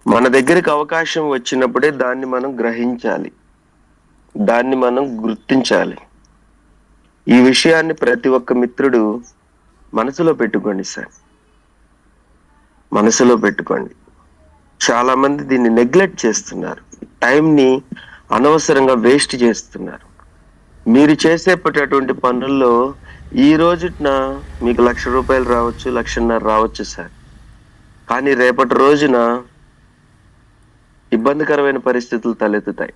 మన దగ్గరికి అవకాశం వచ్చినప్పుడే దాన్ని మనం గ్రహించాలి, దాన్ని మనం గుర్తించాలి. ఈ విషయాన్ని ప్రతి ఒక్క మిత్రుడు మనసులో పెట్టుకోండి సార్, మనసులో పెట్టుకోండి. చాలా మంది దీన్ని నెగ్లెక్ట్ చేస్తున్నారు, టైంని అనవసరంగా వేస్ట్ చేస్తున్నారు. మీరు చేసేటటువంటి పనుల్లో ఈ రోజున మీకు ₹1,00,000 రావచ్చు, 1,50,000 రావచ్చు సార్. కానీ రేపటి రోజున ఇబ్బందికరమైన పరిస్థితులు తలెత్తుతాయి.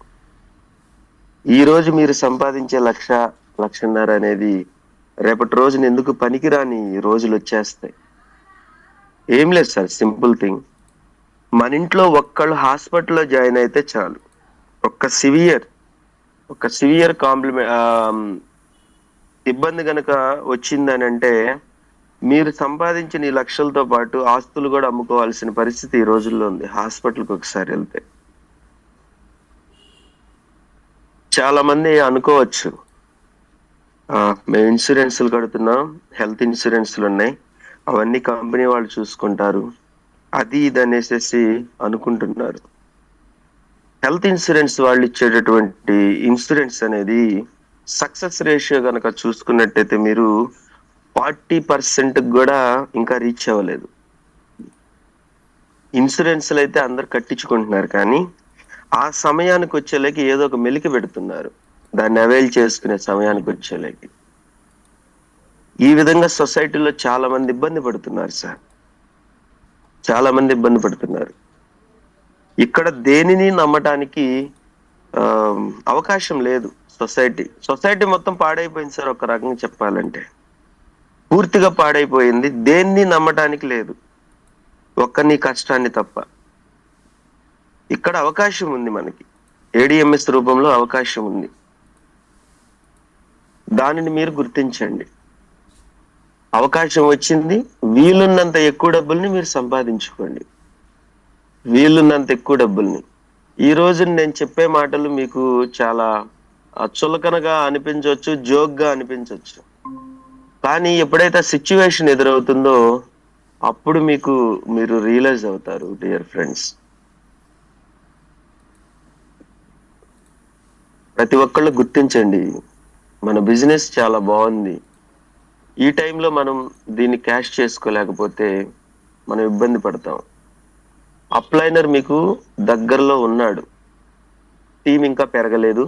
ఈ రోజు మీరు సంపాదించే 1,00,000, 1,50,000 అనేది రేపటి రోజున ఎందుకు పనికిరాని రోజులు వచ్చేస్తాయి. ఏం లేదు సార్, సింపుల్ థింగ్. మన ఇంట్లో ఒక్కళ్ళు హాస్పిటల్లో జాయిన్ అయితే చాలు, ఒక సివియర్ ఇబ్బంది గనక వచ్చిందని అంటే మీరు సంపాదించిన ఈ లక్షలతో పాటు ఆస్తులు కూడా అమ్ముకోవాల్సిన పరిస్థితి ఈ రోజుల్లో ఉంది హాస్పిటల్కి ఒకసారి వెళ్తే. చాలా మంది అనుకోవచ్చు, మేము ఇన్సూరెన్స్లు కడుతున్నాం, హెల్త్ ఇన్సూరెన్స్లు ఉన్నాయి, అవన్నీ కంపెనీ వాళ్ళు చూసుకుంటారు, అది ఇది అనేసి అనుకుంటున్నారు. హెల్త్ ఇన్సూరెన్స్ వాళ్ళు ఇచ్చేటటువంటి ఇన్సూరెన్స్ అనేది సక్సెస్ రేషియో కనుక చూసుకున్నట్టయితే మీరు 40% కూడా ఇంకా రీచ్ అవ్వలేదు. ఇన్సూరెన్స్లు అయితే అందరు కట్టించుకుంటున్నారు, కానీ ఆ సమయానికి వచ్చేలేకి ఏదో ఒక మెలికి పెడుతున్నారు, దాన్ని అవైల్ చేసుకునే సమయానికి వచ్చేలేకి. ఈ విధంగా సొసైటీలో చాలా మంది ఇబ్బంది పడుతున్నారు సార్, చాలా మంది ఇబ్బంది పడుతున్నారు. ఇక్కడ దేనిని నమ్మటానికి అవకాశం లేదు. సొసైటీ మొత్తం పాడైపోయింది సార్, ఒక రకంగా చెప్పాలంటే పూర్తిగా పాడైపోయింది. దేన్ని నమ్మటానికి లేదు, ఒక్క నీ కష్టాన్ని తప్ప. ఇక్కడ అవకాశం ఉంది, మనకి ఏడిఎంఎస్ రూపంలో అవకాశం ఉంది, దానిని మీరు గుర్తించండి. అవకాశం వచ్చింది, వీలున్నంత ఎక్కువ డబ్బుల్ని మీరు సంపాదించుకోండి, వీలున్నంత ఎక్కువ డబ్బుల్ని. ఈ రోజు నేను చెప్పే మాటలు మీకు చాలా చులకనగా అనిపించవచ్చు, జోక్గా అనిపించవచ్చు, కానీ ఎప్పుడైతే సిచ్యువేషన్ ఎదురవుతుందో అప్పుడు మీరు రియలైజ్ అవుతారు డియర్ ఫ్రెండ్స్. ప్రతి ఒక్కళ్ళు గుర్తించండి, మన బిజినెస్ చాలా బాగుంది, ఈ టైంలో మనం దీన్ని క్యాష్ చేసుకోలేకపోతే మనం ఇబ్బంది పడతాం. అప్లైనర్ మీకు దగ్గరలో ఉన్నాడు, టీం ఇంకా పెరగలేదు,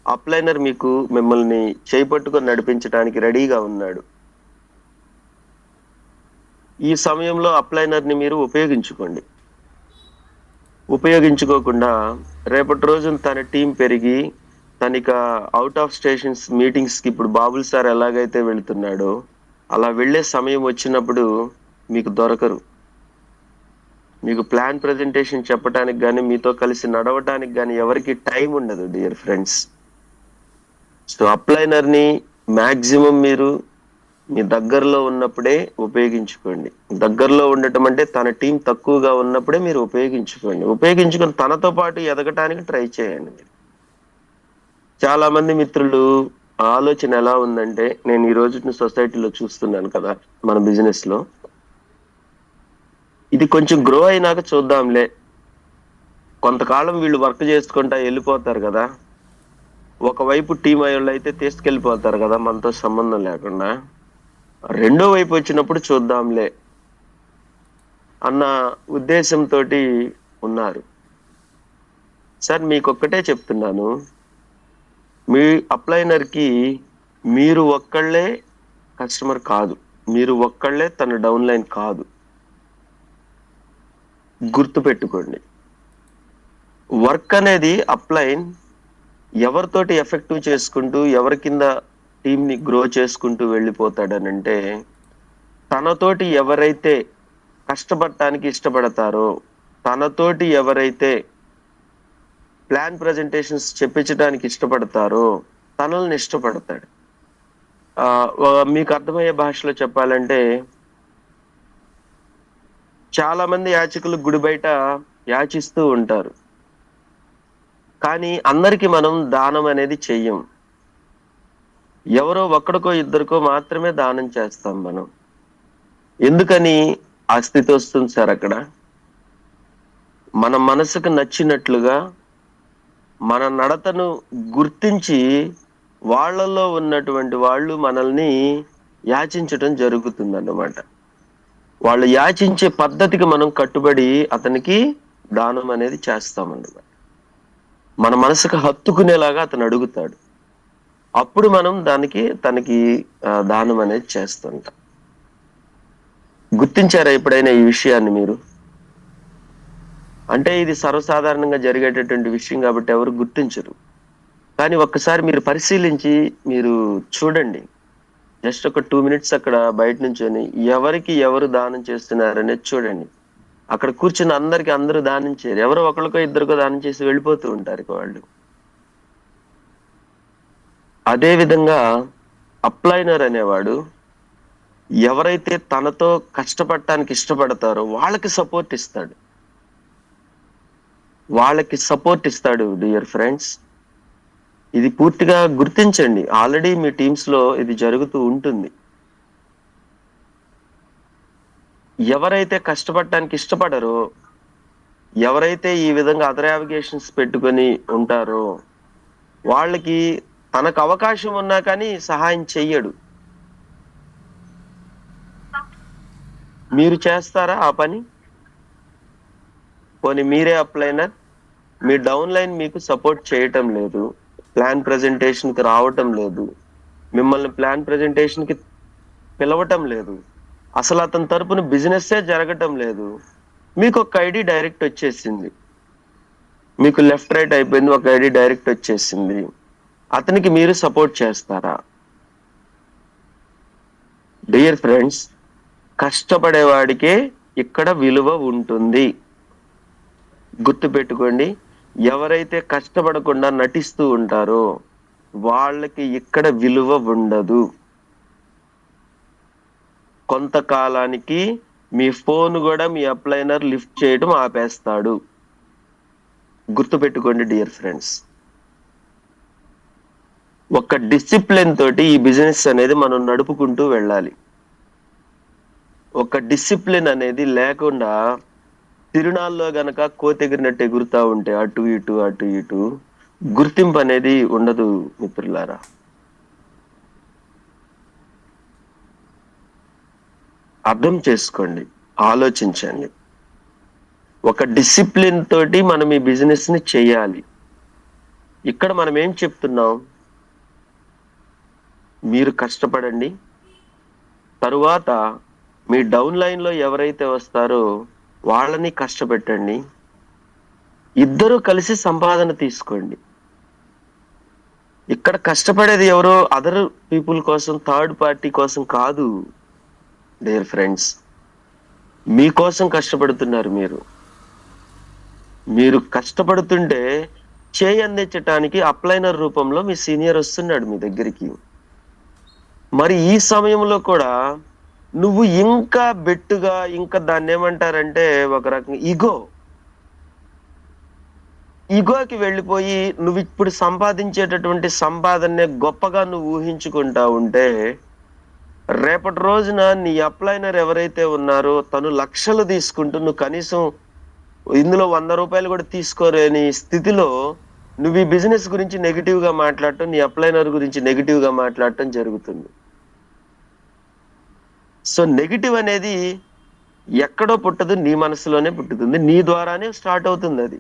అప్లైనర్ మిమ్మల్ని చేపట్టుకొని నడిపించడానికి రెడీగా ఉన్నాడు. ఈ సమయంలో అప్లైనర్ని మీరు ఉపయోగించుకోండి. ఉపయోగించుకోకుండా రేపటి రోజున తన టీం పెరిగి తనిక అవుట్ ఆఫ్ స్టేషన్స్ మీటింగ్స్కి ఇప్పుడు బాబుల్ సార్ ఎలాగైతే వెళుతున్నాడో అలా వెళ్ళే సమయం వచ్చినప్పుడు మీకు దొరకరు. మీకు ప్లాన్ ప్రజెంటేషన్ చెప్పడానికి కానీ మీతో కలిసి నడవటానికి కానీ ఎవరికి టైం ఉండదు డియర్ ఫ్రెండ్స్. సో అప్లైనర్ని మ్యాక్సిమం మీరు మీ దగ్గరలో ఉన్నప్పుడే ఉపయోగించుకోండి. దగ్గరలో ఉండటం అంటే తన టీం తక్కువగా ఉన్నప్పుడే మీరు ఉపయోగించుకొని తనతో పాటు ఎదగటానికి ట్రై చేయండి. చాలా మంది మిత్రులు ఆలోచన ఎలా ఉందంటే, నేను ఈ రోజు సొసైటీలో చూస్తున్నాను కదా, మన బిజినెస్ లో ఇది కొంచెం గ్రో అయినాక చూద్దాంలే, కొంతకాలం వీళ్ళు వర్క్ చేసుకుంటా వెళ్ళిపోతారు కదా, ఒకవైపు టీం అయ్యోళ్ళు అయితే తీసుకెళ్ళిపోతారు కదా మనతో సంబంధం లేకుండా, రెండో వైపు వచ్చినప్పుడు చూద్దాంలే అన్న ఉద్దేశంతో ఉన్నారు. సార్ మీకొక్కటే చెప్తున్నాను, మీ అప్లైనర్కి మీరు ఒక్కళ్ళే కస్టమర్ కాదు, మీరు ఒక్కళ్ళే తన డౌన్ లైన్ కాదు, గుర్తుపెట్టుకోండి. వర్క్ అనేది అప్లైన్ ఎవరితోటి ఎఫెక్టివ్ చేసుకుంటూ ఎవరి కింద టీంని గ్రో చేసుకుంటూ వెళ్ళిపోతాడనంటే, తనతోటి ఎవరైతే కష్టపడటానికి ఇష్టపడతారో, తనతోటి ఎవరైతే ప్లాన్ ప్రజెంటేషన్స్ చెప్పించడానికి ఇష్టపడతారో తనల్ని ఇష్టపడతాడు. మీకు అర్థమయ్యే భాషలో చెప్పాలంటే, చాలా మంది యాచకులు గుడి బయట యాచిస్తూ ఉంటారు, కానీ అందరికి మనం దానం అనేది చెయ్యం. ఎవరో ఒక్కడికో ఇద్దరికో మాత్రమే దానం చేస్తాం మనం. ఎందుకని ఆ స్థితి వస్తుంది సార్? అక్కడ మన మనసుకు నచ్చినట్లుగా మన నడతను గుర్తించి వాళ్ళలో ఉన్నటువంటి వాళ్ళు మనల్ని యాచించటం జరుగుతుంది అన్నమాట. వాళ్ళు యాచించే పద్ధతికి మనం కట్టుబడి అతనికి దానం అనేది చేస్తామన్నమాట. మన మనసుకు హత్తుకునేలాగా అతను అడుగుతాడు. అప్పుడు మనం తనకి దానం అనేది చేస్తుంటాం. గుర్తించారా ఎప్పుడైనా ఈ విషయాన్ని మీరు? అంటే ఇది సర్వసాధారణంగా జరిగేటటువంటి విషయం కాబట్టి ఎవరు గుర్తించరు. కానీ ఒక్కసారి మీరు పరిశీలించి మీరు చూడండి. జస్ట్ ఒక 2 మినిట్స్ అక్కడ బయట నుంచొని ఎవరికి ఎవరు దానం చేస్తున్నారనేది చూడండి. అక్కడ కూర్చున్న అందరూ దానం చేయరు. ఎవరో ఒకరికో ఇద్దరికో దానం చేసి వెళ్ళిపోతూ ఉంటారు వాళ్ళు. అదే విధంగా అప్లైనర్ అనేవాడు ఎవరైతే తనతో కష్టపడటానికి ఇష్టపడతారో వాళ్ళకి సపోర్ట్ ఇస్తాడు. డియర్ ఫ్రెండ్స్, ఇది పూర్తిగా గుర్తించండి. ఆల్రెడీ మీ టీమ్స్ లో ఇది జరుగుతూ ఉంటుంది. ఎవరైతే కష్టపడటానికి ఇష్టపడరో, ఎవరైతే ఈ విధంగా అదర్ నావిగేషన్స్ పెట్టుకొని ఉంటారో వాళ్ళకి తనకు అవకాశం ఉన్నా కానీ సహాయం చెయ్యడు. మీరు చేస్తారా ఆ పని? పోనీ మీరే అప్లైనర్, మీ డౌన్ లైన్ మీకు సపోర్ట్ చేయటం లేదు, ప్లాన్ ప్రెజెంటేషన్ కి రావటం లేదు, మిమ్మల్ని ప్లాన్ ప్రెజెంటేషన్ కి పిలవటం లేదు, అసలు అతని తరపున బిజినెస్ జరగటం లేదు. మీకు ఒక ఐడి డైరెక్ట్ వచ్చేసింది, మీకు లెఫ్ట్ రైట్ అయిపోయింది, ఒక ఐడి డైరెక్ట్ వచ్చేసింది. అతనికి మీరు సపోర్ట్ చేస్తారా? డియర్ ఫ్రెండ్స్, కష్టపడేవాడికే ఇక్కడ విలువ ఉంటుంది. గుర్తుపెట్టుకోండి, ఎవరైతే కష్టపడకుండా నటిస్తూ ఉంటారో వాళ్ళకి ఇక్కడ విలువ ఉండదు. కొంతకాలానికి మీ ఫోన్ కూడా మీ అప్లైనర్ లిఫ్ట్ చేయడం ఆపేస్తాడు. గుర్తుపెట్టుకోండి డియర్ ఫ్రెండ్స్. ఒక డిసిప్లిన్ తోటి ఈ బిజినెస్ అనేది మనం నడుపుకుంటూ వెళ్ళాలి. ఒక డిసిప్లిన్ అనేది లేకుండా తిరునాళ్ళలో గనక కోతెగిరినట్టు ఎగురుతా ఉంటే అటు ఇటు గుర్తింపు అనేది ఉండదు మిత్రులారా. అర్థం చేసుకోండి, ఆలోచించండి. ఒక డిసిప్లిన్ తోటి మనం ఈ బిజినెస్ ని చేయాలి. ఇక్కడ మనం ఏం చెప్తున్నాం? మీరు కష్టపడండి, తరువాత మీ డౌన్ లైన్ లో ఎవరైతే వస్తారో వాళ్ళని కష్టపెట్టండి, ఇద్దరు కలిసి సంపాదన తీసుకోండి. ఇక్కడ కష్టపడేది ఎవరో అదర్ పీపుల్ కోసం, థర్డ్ పార్టీ కోసం కాదు డియర్ ఫ్రెండ్స్. మీకోసం కష్టపడుతున్నారు. మీరు కష్టపడుతుంటే చేయి అందించటానికి అప్లైనర్ రూపంలో మీ సీనియర్ వస్తున్నాడు మీ దగ్గరికి. మరి ఈ సమయంలో కూడా నువ్వు ఇంకా బెట్టుగా, ఇంకా దాన్ని ఏమంటారంటే ఒక రకంగా ఈగోకి వెళ్ళిపోయి నువ్వు ఇప్పుడు సంపాదించేటటువంటి సంపాదనే గొప్పగా నువ్వు ఊహించుకుంటా ఉంటే రేపటి రోజున నీ అప్లైనర్ ఎవరైతే ఉన్నారో తను లక్షలు తీసుకుంటూ నువ్వు కనీసం ఇందులో 100 రూపాయలు కూడా తీసుకోలేని స్థితిలో నువ్వు ఈ బిజినెస్ గురించి నెగిటివ్ గా మాట్లాడటం, నీ అప్లైనర్ గురించి నెగిటివ్ గా మాట్లాడటం జరుగుతుంది. సో నెగిటివ్ అనేది ఎక్కడో పుట్టదు, నీ మనసులోనే పుట్టుతుంది, నీ ద్వారానే స్టార్ట్ అవుతుంది అది.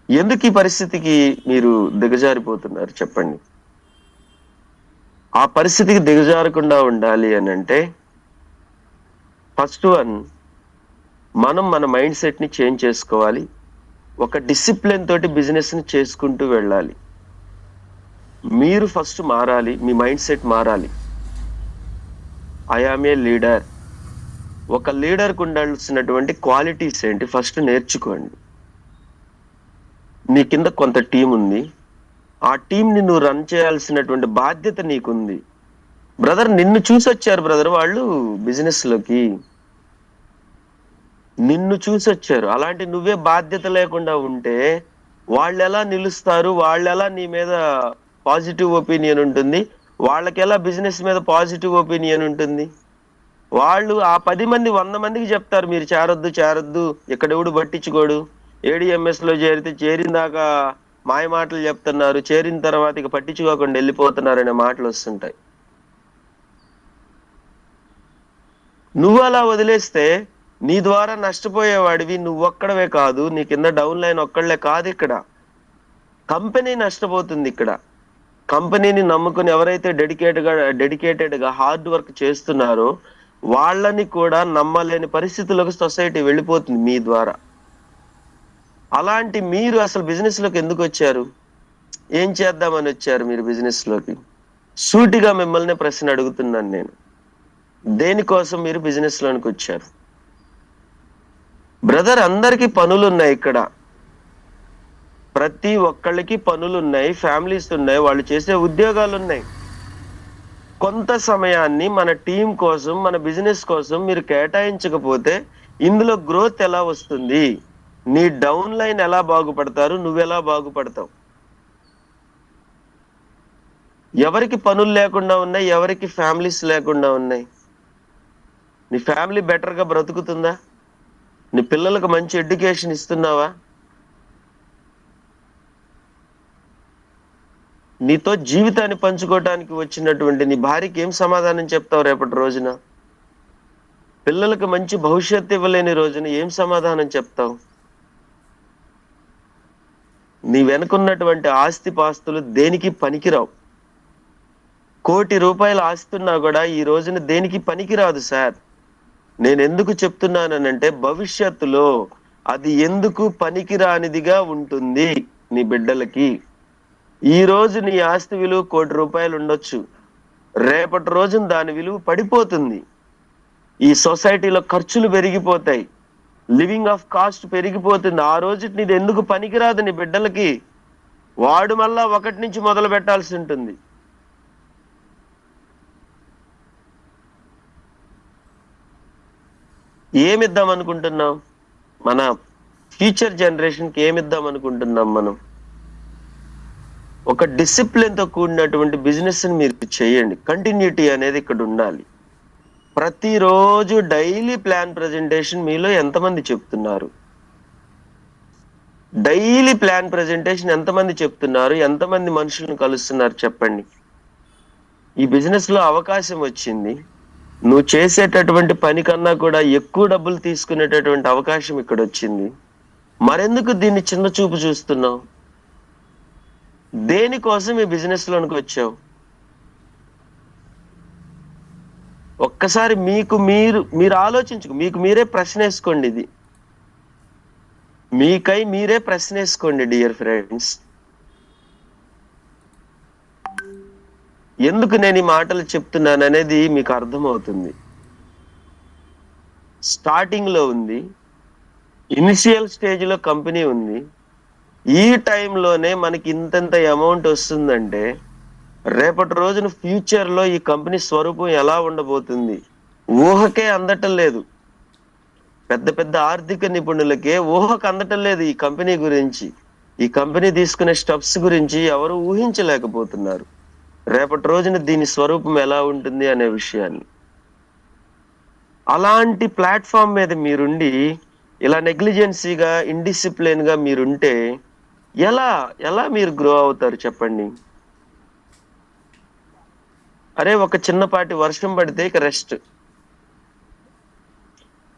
ఎందుకు ఈ పరిస్థితికి మీరు దిగజారిపోతున్నారు చెప్పండి? ఆ పరిస్థితికి దిగజారకుండా ఉండాలి అని అంటే ఫస్ట్ వన్, మనం మన మైండ్ సెట్ ని చేంజ్ చేసుకోవాలి. ఒక డిసిప్లిన్ తోటి బిజినెస్ ని చేసుకుంటూ వెళ్ళాలి. మీరు ఫస్ట్ మారాలి, మీ మైండ్ సెట్ మారాలి. I am a leader. ఒక లీడర్కు ఉండాల్సినటువంటి క్వాలిటీస్ ఏంటి ఫస్ట్ నేర్చుకోండి. నీ కింద కొంత టీం ఉంది, ఆ టీంని నువ్వు రన్ చేయాల్సినటువంటి బాధ్యత నీకుంది. బ్రదర్, నిన్ను చూసొచ్చారు బ్రదర్ వాళ్ళు బిజినెస్ లోకి, నిన్ను చూసొచ్చారు. అలాంటి నువ్వే బాధ్యత లేకుండా ఉంటే వాళ్ళు ఎలా నిలుస్తారు? వాళ్ళు ఎలా నీ మీద పాజిటివ్ ఒపీనియన్ ఉంటుంది? వాళ్ళకి ఎలా బిజినెస్ మీద పాజిటివ్ ఒపీనియన్ ఉంటుంది? వాళ్ళు ఆ 10 మంది 100 మందికి చెప్తారు మీరు చేరొద్దు చేరొద్దు, ఇక్కడెవడు పట్టించుకోడు, ఏడిఎంఎస్ లో చేరితే చేరిన దాకా మాయ మాటలు చెప్తున్నారు, చేరిన తర్వాత ఇక పట్టించుకోకుండా వెళ్ళిపోతున్నారు అనే మాటలు వస్తుంటాయి. నువ్వు అలా వదిలేస్తే నీ ద్వారా నష్టపోయేవాడివి నువ్వొక్కడవే కాదు, నీ కింద డౌన్ లైన్ ఒక్కళ్లే కాదు, ఇక్కడ కంపెనీ నష్టపోతుంది. ఇక్కడ కంపెనీని నమ్ముకుని ఎవరైతే డెడికేటెడ్ గా హార్డ్ వర్క్ చేస్తున్నారో వాళ్ళని కూడా నమ్మలేని పరిస్థితులకు సొసైటీ వెళ్ళిపోతుంది మీ ద్వారా. అలాంటి మీరు అసలు బిజినెస్ లోకి ఎందుకు వచ్చారు? ఏం చేద్దామని వచ్చారు మీరు బిజినెస్ లోకి? సూటిగా మిమ్మల్ని ప్రశ్న అడుగుతున్నాను నేను. దేనికోసం మీరు బిజినెస్ లోనికి వచ్చారు? బ్రదర్, అందరికీ పనులు ఉన్నాయి ఇక్కడ, ప్రతి ఒక్కళ్ళకి పనులు ఉన్నాయి, ఫ్యామిలీస్ ఉన్నాయి, వాళ్ళు చేసే ఉద్యోగాలు ఉన్నాయి. కొంత సమయాన్ని మన టీం కోసం, మన బిజినెస్ కోసం మీరు కేటాయించకపోతే ఇందులో గ్రోత్ ఎలా వస్తుంది? నీ డౌన్ లైన్ ఎలా బాగుపడతారు? నువ్వెలా బాగుపడతావు? ఎవరికి పనులు లేకుండా ఉన్నాయి, ఎవరికి ఫ్యామిలీస్ లేకుండా ఉన్నాయి? నీ ఫ్యామిలీ బెటర్ గా బ్రతుకుతుందా? నీ పిల్లలకు మంచి ఎడ్యుకేషన్ ఇస్తున్నావా? నీతో జీవితాన్ని పంచుకోవటానికి వచ్చినటువంటి నీ భార్యకి ఏం సమాధానం చెప్తావు రేపటి రోజున? పిల్లలకు మంచి భవిష్యత్తు ఇవ్వలేని రోజున ఏం సమాధానం చెప్తావు? నీ వెనుకున్నటువంటి ఆస్తి పాస్తులు దేనికి పనికిరావు. ₹1,00,00,000 ఆస్తున్నా కూడా ఈ రోజున దేనికి పనికిరాదు సార్. నేను ఎందుకు చెప్తున్నానంటే భవిష్యత్తులో అది ఎందుకు పనికిరానిదిగా ఉంటుంది నీ బిడ్డలకి. ఈ రోజు నీ ఆస్తి విలువ ₹1,00,00,000 ఉండొచ్చు, రేపటి రోజున దాని విలువ పడిపోతుంది. ఈ సొసైటీలో ఖర్చులు పెరిగిపోతాయి, లివింగ్ ఆఫ్ కాస్ట్ పెరిగిపోతుంది. ఆ రోజు నీది ఎందుకు పనికిరాదు నీ బిడ్డలకి. వాడు మళ్ళా ఒకటి నుంచి మొదలు పెట్టాల్సి ఉంటుంది. ఏమిద్దాం అనుకుంటున్నాం? మన ఫ్యూచర్ జనరేషన్ కి ఏమిద్దాం అనుకుంటున్నాం మనం? ఒక డిసిప్లిన్ తో కూడినటువంటి బిజినెస్ ని మీరు చేయండి. కంటిన్యూటీ అనేది ఇక్కడ ఉండాలి. ప్రతిరోజు డైలీ ప్లాన్ ప్రజెంటేషన్ మీలో ఎంతమంది చెప్తున్నారు? డైలీ ప్లాన్ ప్రజెంటేషన్ ఎంతమంది చెప్తున్నారు? ఎంతమంది మనుషులను కలుస్తున్నారు చెప్పండి. ఈ బిజినెస్ లో అవకాశం వచ్చింది, నువ్వు చేసేటటువంటి పని కన్నా కూడా ఎక్కువ డబ్బులు తీసుకునేటటువంటి అవకాశం ఇక్కడ వచ్చింది. మరెందుకు దీన్ని చిన్న చూపు చూస్తున్నావు? దేనికోసం ఈ బిజినెస్ లోనికి వచ్చావు? ఒక్కసారి మీరు ఆలోచించుకో, మీకు మీరే ప్రశ్న వేసుకోండి. ఇది మీకై మీరే ప్రశ్న వేసుకోండి డియర్ ఫ్రెండ్స్. ఎందుకు నేను ఈ మాటలు చెప్తున్నాను అనేది మీకు అర్థమవుతుంది. స్టార్టింగ్ లో ఉంది, ఇనిషియల్ స్టేజ్ లో కంపెనీ ఉంది. ఈ టైంలోనే మనకి ఇంతంత అమౌంట్ వస్తుందంటే రేపటి రోజున ఫ్యూచర్ లో ఈ కంపెనీ స్వరూపం ఎలా ఉండబోతుంది ఊహకే అందటం లేదు. పెద్ద పెద్ద ఆర్థిక నిపుణులకే ఊహకు అందటం లేదు ఈ కంపెనీ గురించి. ఈ కంపెనీ తీసుకునే స్టెప్స్ గురించి ఎవరు ఊహించలేకపోతున్నారు రేపటి రోజున దీని స్వరూపం ఎలా ఉంటుంది అనే విషయాన్ని. అలాంటి ప్లాట్ఫామ్ మీద మీరుండి ఇలా నెగ్లిజెన్సీగా, ఇండిసిప్లిన్ గా మీరుంటే ఎలా ఎలా మీరు గ్రో అవుతారు చెప్పండి? అరే, ఒక చిన్నపాటి వర్షం పడితే ఇక రెస్ట్,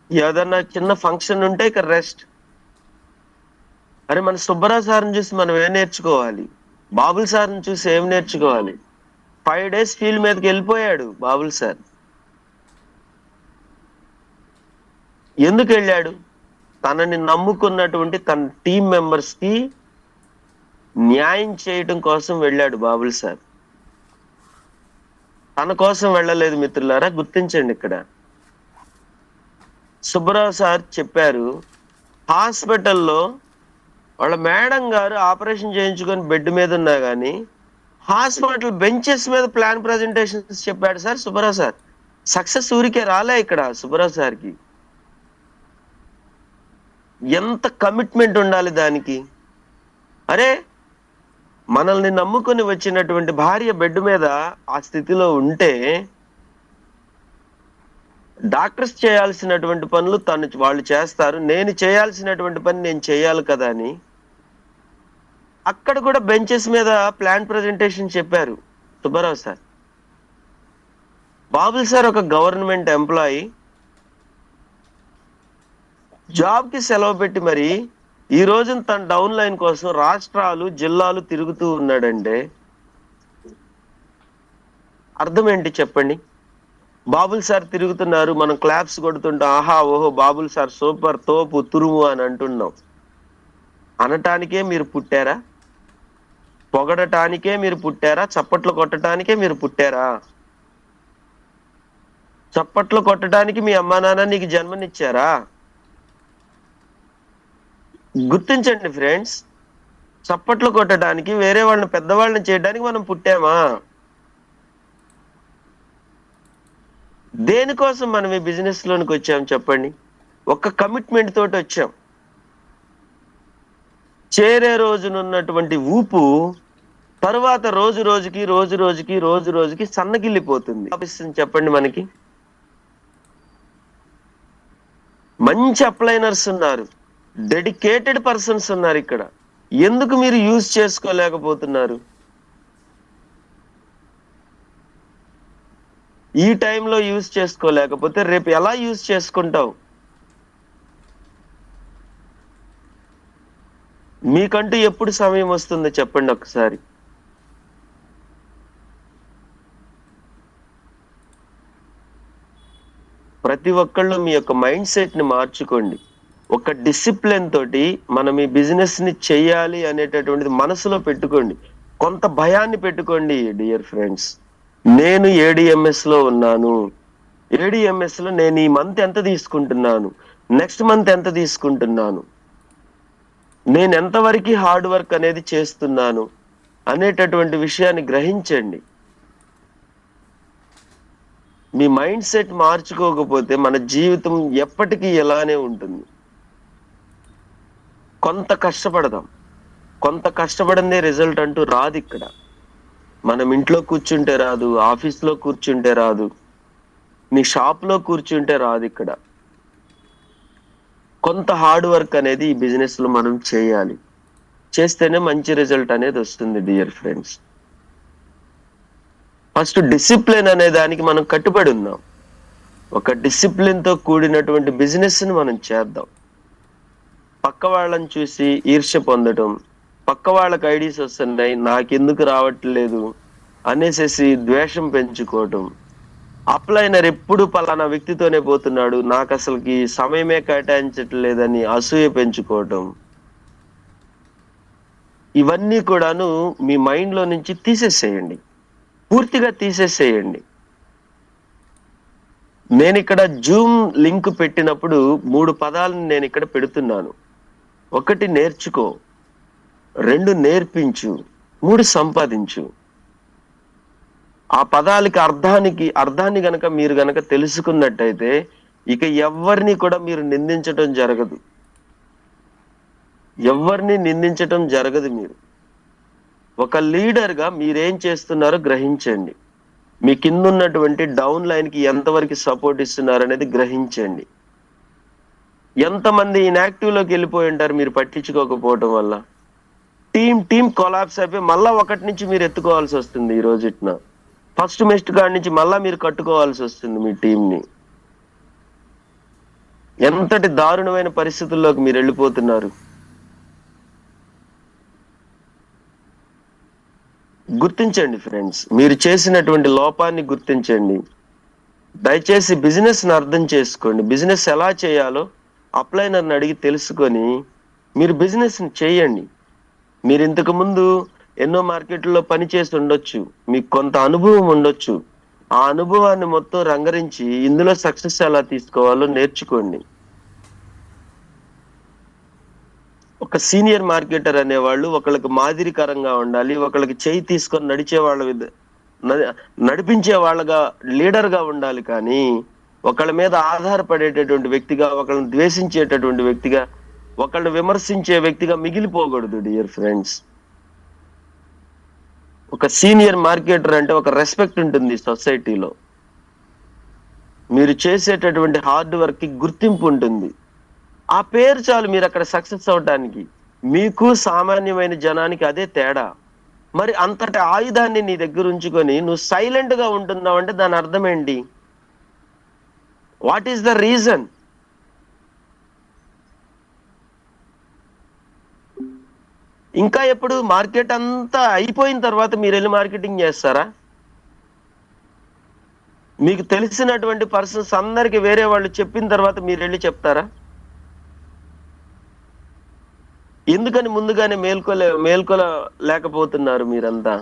ఏదన్నా చిన్న ఫంక్షన్ ఉంటే ఇక రెస్ట్. అరే, మన సుబ్బరాజు సార్ని చూసి మనం ఏం నేర్చుకోవాలి? బాబుల్ సార్ని చూసి ఏం నేర్చుకోవాలి? 5 days ఫీల్డ్ మీదకి వెళ్ళిపోయాడు బాబుల్ సార్. ఎందుకు వెళ్ళాడు? తనని నమ్ముకున్నటువంటి తన టీం మెంబర్స్ కి న్యాయం చేయటం కోసం వెళ్ళాడు బాబుల్ సార్. తన కోసం వెళ్ళలేదు మిత్రులారా, గుర్తించండి. ఇక్కడ సుబ్బరావు సార్ చెప్పారు, హాస్పిటల్లో వాళ్ళ మేడం గారు ఆపరేషన్ చేయించుకొని బెడ్ మీద ఉన్నా గానీ హాస్పిటల్ బెంచెస్ మీద ప్లాన్ ప్రజెంటేషన్స్ చెప్పాడు సార్ సుబ్బరావు సార్. సక్సెస్ ఊరికే రాలే ఇక్కడ సుబ్బరావు సార్కి. ఎంత కమిట్మెంట్ ఉండాలి దానికి. అరే, మనల్ని నమ్ముకొని వచ్చినటువంటి భార్య బెడ్ మీద ఆ స్థితిలో ఉంటే డాక్టర్స్ చేయాల్సినటువంటి పనులు వాళ్ళు చేస్తారు, నేను చేయాల్సినటువంటి పని నేను చేయాలి కదా అని అక్కడ కూడా బెంచెస్ మీద ప్లాన్ ప్రజెంటేషన్ చెప్పారు సుబ్బారావు సార్. బాబుల్ సార్ ఒక గవర్నమెంట్ ఎంప్లాయీ, జాబ్ కి సెలవు పెట్టి మరి ఈ రోజున తన డౌన్ లైన్ కోసం రాష్ట్రాలు జిల్లాలు తిరుగుతూ ఉన్నాడంటే అర్థం ఏంటి చెప్పండి? బాబుల్ సార్ తిరుగుతున్నారు, మనం క్లాప్స్ కొడుతుంటాం, ఆహా ఓహో బాబుల్ సార్ సూపర్ తోపు తురుము అని అంటున్నాం. అనటానికే మీరు పుట్టారా? పొగడటానికే మీరు పుట్టారా? చప్పట్లు కొట్టడానికే మీరు పుట్టారా? చప్పట్లు కొట్టడానికి మీ అమ్మా నాన్న నీకు జన్మనిచ్చారా? గుర్తించండి ఫ్రెండ్స్, చప్పట్లు కొట్టడానికి, వేరే వాళ్ళని పెద్దవాళ్ళని చేయడానికి మనం పుట్టామా? దేనికోసం మనం ఈ బిజినెస్ లోనికి వచ్చాం చెప్పండి? ఒక్క కమిట్మెంట్ తోటి వచ్చాం. చేరే రోజునున్నటువంటి ఊపు తరువాత రోజు రోజుకి సన్నగిల్లిపోతుంది. చెప్పండి, మనకి మంచి అప్లైనర్స్ ఉన్నారు, డెడికేటెడ్ పర్సన్స్ ఉన్నారు ఇక్కడ. ఎందుకు మీరు యూజ్ చేసుకోలేకపోతున్నారు? ఈ టైంలో యూజ్ చేసుకోలేకపోతే రేపు ఎలా యూజ్ చేసుకుంటావు? మీకంటూ ఎప్పుడు సమయం వస్తుంది చెప్పండి ఒకసారి. ప్రతి ఒక్కళ్ళు మీ యొక్క మైండ్ సెట్ ని మార్చుకోండి. ఒక డిసిప్లిన్ తోటి మనం ఈ బిజినెస్ ని చెయ్యాలి అనేటటువంటిది మనసులో పెట్టుకోండి. కొంత భయాన్ని పెట్టుకోండి డియర్ ఫ్రెండ్స్. నేను ఏడిఎంఎస్ లో ఉన్నాను, ఏడిఎంఎస్ లో నేను ఈ మంత్ ఎంత తీసుకుంటున్నాను, నెక్స్ట్ మంత్ ఎంత తీసుకుంటున్నాను, నేను ఎంతవరకు హార్డ్ వర్క్ అనేది చేస్తున్నాను అనేటటువంటి విషయాన్ని గ్రహించండి. మీ మైండ్ సెట్ మార్చుకోకపోతే మన జీవితం ఎప్పటికీ ఇలానే ఉంటుంది. కొంత కష్టపడదాం, కొంత కష్టపడిందే రిజల్ట్ అంటూ రాదు ఇక్కడ. మనం ఇంట్లో కూర్చుంటే రాదు, ఆఫీస్లో కూర్చుంటే రాదు, నీ షాప్ లో కూర్చుంటే రాదు. ఇక్కడ కొంత హార్డ్ వర్క్ అనేది ఈ బిజినెస్ లో మనం చేయాలి, చేస్తేనే మంచి రిజల్ట్ అనేది వస్తుంది డియర్ ఫ్రెండ్స్. ఫస్ట్ డిసిప్లిన్ అనే దానికి మనం కట్టుబడి ఉందాం. ఒక డిసిప్లిన్ తో కూడినటువంటి బిజినెస్ ని మనం చేద్దాం. పక్క వాళ్ళని చూసి ఈర్ష్య పొందడం, పక్క వాళ్ళకి ఐడీస్ వస్తున్నాయి నాకెందుకు రావట్లేదు అనేసి ద్వేషం పెంచుకోవటం, అప్లైనర్ ఎప్పుడు పలానా వ్యక్తితోనే పోతున్నాడు నాకు అసలుకి సమయమే కేటాయించట్లేదని అసూయ పెంచుకోవటం, ఇవన్నీ కూడాను మీ మైండ్ లో నుంచి తీసేసేయండి, పూర్తిగా తీసేసేయండి. నేను ఇక్కడ జూమ్ లింక్ పెట్టినప్పుడు 3 పదాలను నేను ఇక్కడ పెడుతున్నాను. 1 నేర్చుకో, 2 నేర్పించు, 3 సంపాదించు. ఆ పదాలకి అర్థాన్ని గనక మీరు గనక తెలుసుకున్నట్టయితే ఇక ఎవరిని కూడా మీరు నిందించటం జరగదు, ఎవరిని నిందించటం జరగదు. మీరు ఒక లీడర్ గా మీరేం చేస్తున్నారో గ్రహించండి. మీ కింద ఉన్నటువంటి డౌన్ లైన్ కి ఎంతవరకు సపోర్ట్ ఇస్తున్నారు అనేది గ్రహించండి. ఎంతమంది ఇన్యాక్టివ్ లోకి వెళ్ళిపోయి ఉంటారు మీరు పట్టించుకోకపోవటం వల్ల. టీం కొలాప్స్ అయిపోయి మళ్ళా ఒకటి నుంచి మీరు ఎత్తుకోవాల్సి వస్తుంది. ఈ రోజున ఫస్ట్ మెస్ట్ కాడి నుంచి మళ్ళా మీరు కట్టుకోవాల్సి వస్తుంది మీ టీంని. ఎంతటి దారుణమైన పరిస్థితుల్లోకి మీరు వెళ్ళిపోతున్నారు. గుర్తించండి ఫ్రెండ్స్, మీరు చేసినటువంటి లోపాన్ని గుర్తించండి. దయచేసి బిజినెస్ ని అర్థం చేసుకోండి. బిజినెస్ ఎలా చేయాలో అప్లైనర్ని అడిగి తెలుసుకొని మీరు బిజినెస్ ని చేయండి. మీరు ఇంతకు ముందు ఎన్నో మార్కెట్లలో పని చేసి ఉండొచ్చు, మీకు కొంత అనుభవం ఉండొచ్చు. ఆ అనుభవాన్ని మొత్తం రంగరించి ఇందులో సక్సెస్ ఎలా తీసుకోవాలో నేర్చుకోండి. ఒక సీనియర్ మార్కెటర్ అనేవాళ్ళు ఒకళ్ళకి మాదిరికరంగా ఉండాలి, ఒకళ్ళకి చేయి తీసుకొని నడిపించే వాళ్ళగా లీడర్ గా ఉండాలి. కానీ ఒకళ్ళ మీద ఆధారపడేటటువంటి వ్యక్తిగా, ఒకళ్ళని ద్వేషించేటటువంటి వ్యక్తిగా, ఒకళ్ళని విమర్శించే వ్యక్తిగా మిగిలిపోకూడదు డియర్ ఫ్రెండ్స్. ఒక సీనియర్ మార్కెటర్ అంటే ఒక రెస్పెక్ట్ ఉంటుంది సొసైటీలో. మీరు చేసేటటువంటి హార్డ్ వర్క్ కి గుర్తింపు ఉంటుంది. ఆ పేరు చాలు మీరు అక్కడ సక్సెస్ అవడానికి. మీకు సామాన్యమైన జనానికి అదే తేడా. మరి అంతటి ఆయుధాన్ని నీ దగ్గర ఉంచుకొని నువ్వు సైలెంట్ గా ఉంటున్నావు అంటే దాని అర్థం ఏంటి? What is the reason? ఇంకా ఎప్పుడు మార్కెట్ అంతా అయిపోయిన తర్వాత మీరు వెళ్ళి మార్కెటింగ్ చేస్తారా? మీకు తెలిసినటువంటి పర్సన్స్ అందరికి వేరే వాళ్ళు చెప్పిన తర్వాత మీరు వెళ్ళి చెప్తారా? ఎందుకని ముందుగానే మేల్కొలేకపోతున్నారు మీరంతా?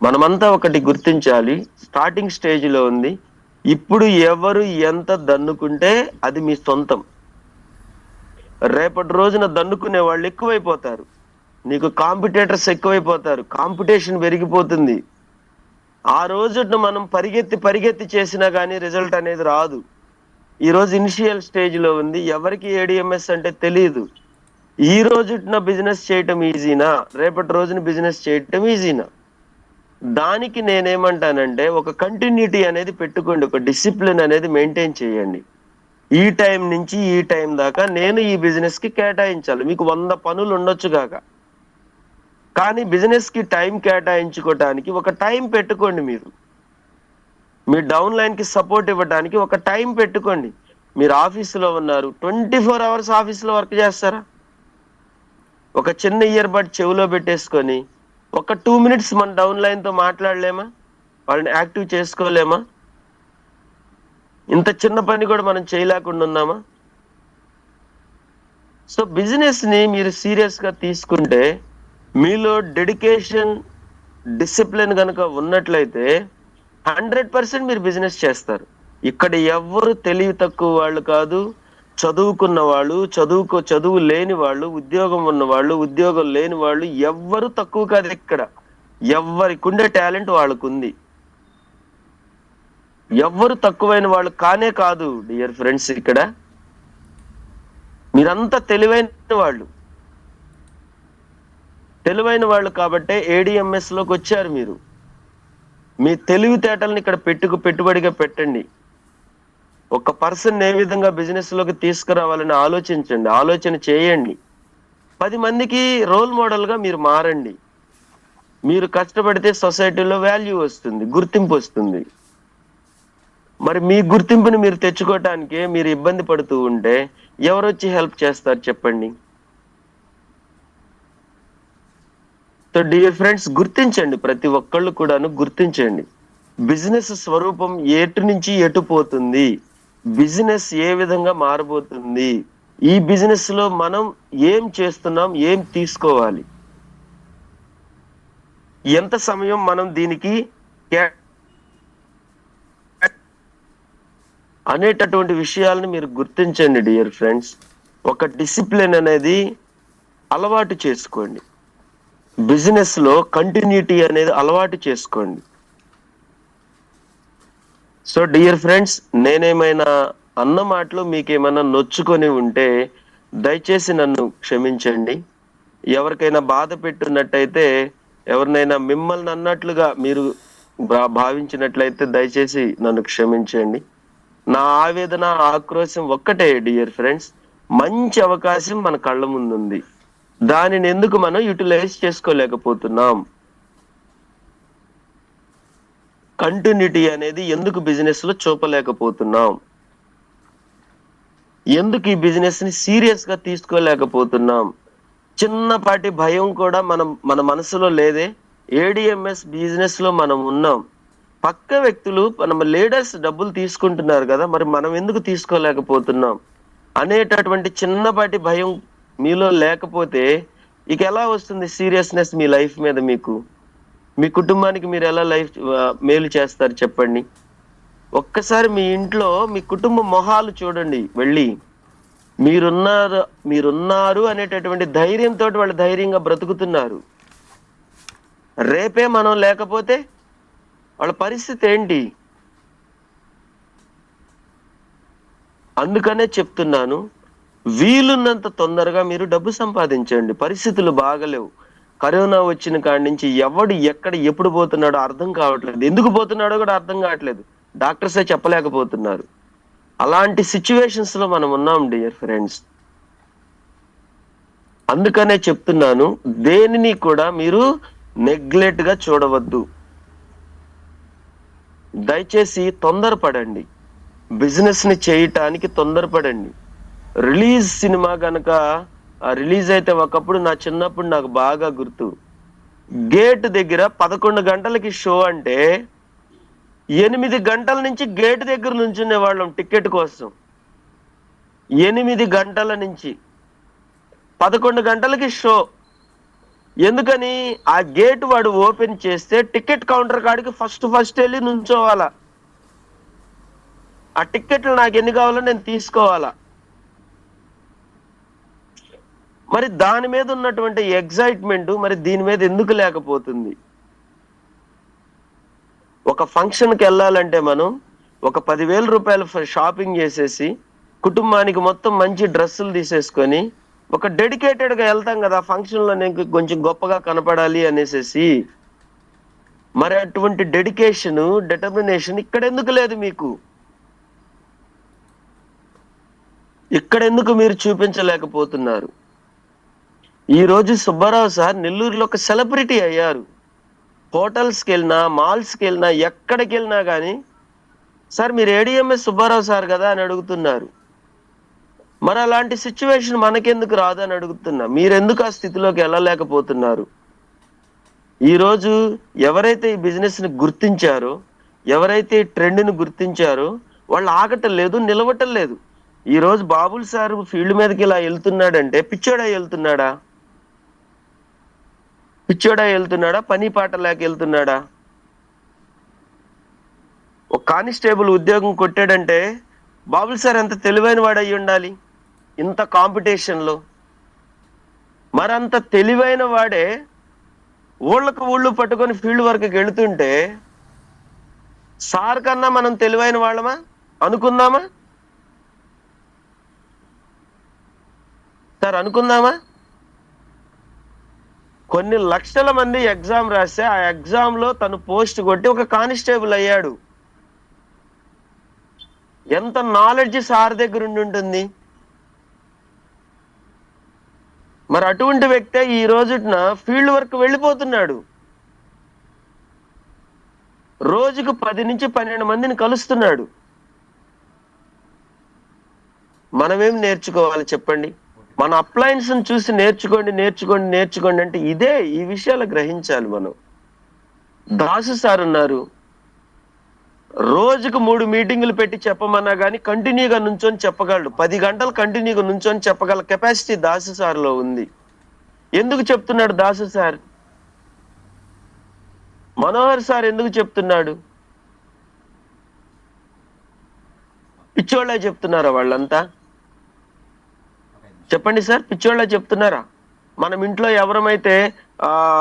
మనమంతా ఒకటి గుర్తించాలి, స్టార్టింగ్ స్టేజ్ లో ఉంది. ఇప్పుడు ఎవరు ఎంత దన్నుకుంటే అది మీ సొంతం. రేపటి రోజున దన్నుకునే వాళ్ళు ఎక్కువైపోతారు, నీకు కాంపిటేటర్స్ ఎక్కువైపోతారు, కాంపిటీషన్ పెరిగిపోతుంది. ఆ రోజున మనం పరిగెత్తి చేసినా కానీ రిజల్ట్ అనేది రాదు. ఈ రోజు ఇనిషియల్ స్టేజ్ లో ఉంది, ఎవరికి ఏడిఎంఎస్ అంటే తెలియదు. ఈ రోజున బిజినెస్ చేయటం ఈజీనా, రేపటి రోజున బిజినెస్ చేయటం ఈజీనా? దానికి నేనేమంటానంటే ఒక కంటిన్యూటీ అనేది పెట్టుకోండి, ఒక డిసిప్లిన్ అనేది మెయింటైన్ చేయండి. ఈ టైం నుంచి ఈ టైం దాకా నేను ఈ బిజినెస్ కి కేటాయించాలి. మీకు 100 పనులు ఉండొచ్చు కాక, కానీ బిజినెస్ కి టైం కేటాయించుకోవటానికి ఒక టైం పెట్టుకోండి. మీరు మీ డౌన్ లైన్ కి సపోర్ట్ ఇవ్వడానికి ఒక టైం పెట్టుకోండి. మీరు ఆఫీసులో ఉన్నారు, 24 అవర్స్ ఆఫీసులో వర్క్ చేస్తారా? ఒక చిన్న ఇయర్ బడ్ చెవిలో పెట్టేసుకొని ఒక 2 మినిట్స్ మన డౌన్ లైన్ తో మాట్లాడలేమా? వాళ్ళని యాక్టివ్ చేసుకోలేమా? ఇంత చిన్న పని కూడా మనం చేయలేకుండా ఉన్నామా? సో బిజినెస్ ని మీరు సీరియస్ గా తీసుకుంటే, మీలో డెడికేషన్, డిసిప్లిన్ కనుక ఉన్నట్లయితే 100% మీరు బిజినెస్ చేస్తారు. ఇక్కడ ఎవ్వరు తెలివి తక్కువ వాళ్ళు కాదు, చదువుకున్న వాళ్ళు, చదువు లేని వాళ్ళు, ఉద్యోగం ఉన్న వాళ్ళు, ఉద్యోగం లేని వాళ్ళు ఎవ్వరు తక్కువ కాదు. ఇక్కడ ఎవ్వరికి ఉండే టాలెంట్ వాళ్ళకు ఉంది. ఎవ్వరు తక్కువైన వాళ్ళు కానే కాదు డియర్ ఫ్రెండ్స్. ఇక్కడ మీరంతా తెలివైన వాళ్ళు కాబట్టే ఏడిఎంఎస్ లోకి వచ్చారు. మీరు మీ తెలివితేటల్ని ఇక్కడ పెట్టుబడిగా పెట్టండి. ఒక పర్సన్ ఏ విధంగా బిజినెస్ లోకి తీసుకురావాలని ఆలోచన చేయండి. 10 మందికి రోల్ మోడల్ గా మీరు మారండి. మీరు కష్టపడితే సొసైటీలో వాల్యూ వస్తుంది, గుర్తింపు వస్తుంది. మరి మీ గుర్తింపుని మీరు తెచ్చుకోవటానికి మీరు ఇబ్బంది పడుతూ ఉంటే ఎవరొచ్చి హెల్ప్ చేస్తారు చెప్పండి? సో డియర్ ఫ్రెండ్స్, గుర్తించండి, ప్రతి ఒక్కళ్ళు కూడాను గుర్తించండి. బిజినెస్ స్వరూపం ఎటు నుంచి ఎటు పోతుంది, బిజినెస్ ఏ విధంగా మారబోతుంది, ఈ బిజినెస్ లో మనం ఏం చేస్తున్నాం, ఏం తీసుకోవాలి, ఎంత సమయం మనం దీనికి అనేటటువంటి విషయాలను మీరు గుర్తించండి డియర్ ఫ్రెండ్స్. ఒక డిసిప్లిన్ అనేది అలవాటు చేసుకోండి. బిజినెస్ లో కంటిన్యూటీ అనేది అలవాటు చేసుకోండి. సో డియర్ ఫ్రెండ్స్, నేనేమైనా అన్న మాటలు మీకేమైనా నొచ్చుకొని ఉంటే దయచేసి నన్ను క్షమించండి. ఎవరికైనా బాధ పెట్టున్నట్టయితే, ఎవరినైనా మిమ్మల్ని అన్నట్లుగా మీరు భావించినట్లయితే దయచేసి నన్ను క్షమించండి. నా ఆవేదన, ఆక్రోశం ఒక్కటే డియర్ ఫ్రెండ్స్, మంచి అవకాశం మన కళ్ళ ముందుంది, దానిని ఎందుకు మనం యూటిలైజ్ చేసుకోలేకపోతున్నాం? కంటిన్యూటీ అనేది ఎందుకు బిజినెస్ లో చూపలేకపోతున్నాం? ఎందుకు ఈ బిజినెస్ ని సీరియస్ గా తీసుకోలేకపోతున్నాం? చిన్నపాటి భయం కూడా మన మనసులో లేదే? ఏడిఎంఎస్ బిజినెస్ లో మనం ఉన్నాం, పక్క వ్యక్తులు మన లీడర్స్ డబ్బులు తీసుకుంటున్నారు కదా, మరి మనం ఎందుకు తీసుకోలేకపోతున్నాం అనేటటువంటి చిన్నపాటి భయం మీలో లేకపోతే ఇక ఎలా వస్తుంది సీరియస్నెస్ మీ లైఫ్ మీద? మీ కుటుంబానికి మీరు ఎలా మేలు చేస్తారు చెప్పండి? ఒక్కసారి మీ ఇంట్లో మీ కుటుంబ మొహాలు చూడండి వెళ్ళి. మీరున్నారు అనేటటువంటి ధైర్యంతో వాళ్ళు ధైర్యంగా బ్రతుకుతున్నారు. రేపే మనం లేకపోతే వాళ్ళ పరిస్థితి ఏంటి? అందుకనే చెప్తున్నాను, వీలున్నంత తొందరగా మీరు డబ్బు సంపాదించండి. పరిస్థితులు బాగలేవు. కరోనా వచ్చిన కాడి నుంచి ఎవడు ఎక్కడ ఎప్పుడు పోతున్నాడో అర్థం కావట్లేదు, ఎందుకు పోతున్నాడో కూడా అర్థం కావట్లేదు. డాక్టర్సే చెప్పలేకపోతున్నారు. అలాంటి సిచ్యువేషన్స్ లో మనం ఉన్నాం డియర్ ఫ్రెండ్స్. అందుకనే చెప్తున్నాను, దేనిని కూడా మీరు నెగ్లెక్ట్ గా చూడవద్దు. దయచేసి తొందరపడండి, బిజినెస్ ని చేయటానికి తొందరపడండి. రిలీజ్ సినిమా గనక రిలీజ్ అయితే, ఒకప్పుడు నా చిన్నప్పుడు నాకు బాగా గుర్తు, గేట్ దగ్గర 11 గంటలకి షో అంటే 8 గంటల నుంచి గేట్ దగ్గర నుంచునే వాళ్ళం టికెట్ కోసం. 8 గంటల నుంచి 11 గంటలకి షో. ఎందుకని? ఆ గేట్ వాడు ఓపెన్ చేస్తే టికెట్ కౌంటర్ కాడికి ఫస్ట్ వెళ్ళి నుంచోవాలా. ఆ టికెట్లు నాకు ఎన్ని కావాలో నేను తీసుకోవాలా. మరి దాని మీద ఉన్నటువంటి ఎగ్జైట్మెంట్ మరి దీని మీద ఎందుకు లేకపోతుంది? ఒక ఫంక్షన్కి వెళ్ళాలంటే మనం ఒక 10,000 రూపాయలు షాపింగ్ చేసేసి కుటుంబానికి మొత్తం మంచి డ్రెస్సులు తీసేసుకొని ఒక డెడికేటెడ్ గా వెళ్తాం కదా ఫంక్షన్ లో, నేను కొంచెం గొప్పగా కనపడాలి అనేసి. మరి అటువంటి డెడికేషన్, డిటర్మినేషన్ ఇక్కడ ఎందుకు లేదు మీకు? ఇక్కడ ఎందుకు మీరు చూపించలేకపోతున్నారు? ఈ రోజు సుబ్బారావు సార్ నెల్లూరులో ఒక సెలబ్రిటీ అయ్యారు. హోటల్స్కి వెళ్ళినా, మాల్స్కి వెళ్ళినా, ఎక్కడికి వెళ్ళినా కానీ, సార్ మీరు ఏడిఎంఎస్ సుబ్బారావు సార్ కదా అని అడుగుతున్నారు. మరి అలాంటి సిచ్యువేషన్ మనకెందుకు రాదు అని అడుగుతున్నా. మీరెందుకు ఆ స్థితిలోకి వెళ్ళలేకపోతున్నారు? ఈరోజు ఎవరైతే ఈ బిజినెస్ ని గుర్తించారో, ఎవరైతే ఈ ట్రెండ్ ని గుర్తించారో, వాళ్ళు ఆగటం లేదు, నిలవటం లేదు. ఈ రోజు బాబుల్ సార్ ఫీల్డ్ మీదకి ఇలా వెళ్తున్నాడంటే పిచ్చోడా వెళ్తున్నాడా? పిచ్చోడా వెళ్తున్నాడా? పని పాట లేక వెళ్తున్నాడా? ఒక కానిస్టేబుల్ ఉద్యోగం కొట్టాడంటే బాబుల్ సార్ ఎంత తెలివైన వాడు అయి ఉండాలి ఇంత కాంపిటీషన్ లో. మరంత తెలివైన వాడే ఊళ్ళకు ఊళ్ళు పట్టుకొని ఫీల్డ్ వర్క్కి వెళుతుంటే సార్ కన్నా మనం తెలివైన వాళ్ళమా అనుకుందామా? సార్ అనుకుందామా? కొన్ని లక్షల మంది ఎగ్జామ్ రాస్తే ఆ ఎగ్జామ్ లో తను పోస్ట్ కొట్టి ఒక కానిస్టేబుల్ అయ్యాడు. ఎంత నాలెడ్జ్ సార్ దగ్గర ఉండి ఉంటుంది? మరి అటువంటి వ్యక్తే ఈ రోజున ఫీల్డ్ వర్క్ వెళ్ళిపోతున్నాడు. రోజుకు 10 నుంచి 12 మందిని కలుస్తున్నాడు. మనమేం నేర్చుకోవాలి చెప్పండి? మన అప్లయన్స్ చూసి నేర్చుకోండి నేర్చుకోండి నేర్చుకోండి అంటే ఇదే, ఈ విషయాలు గ్రహించాలి మనం. దాసు సార్ ఉన్నారు, రోజుకు 3 మీటింగులు పెట్టి చెప్పమన్నా కానీ కంటిన్యూగా నుంచొని చెప్పగలడు. 10 గంటలు కంటిన్యూగా నుంచొని చెప్పగల కెపాసిటీ దాసు సార్ లో ఉంది. ఎందుకు చెప్తున్నాడు దాసు సార్? మనోహర్ సార్ ఎందుకు చెప్తున్నాడు? పిచ్చోళ్ళ చెప్తున్నారా వాళ్ళంతా? చెప్పండి సార్, పిచ్చోళ్ళ చెప్తున్నారా? మనం ఇంట్లో ఎవరమైతే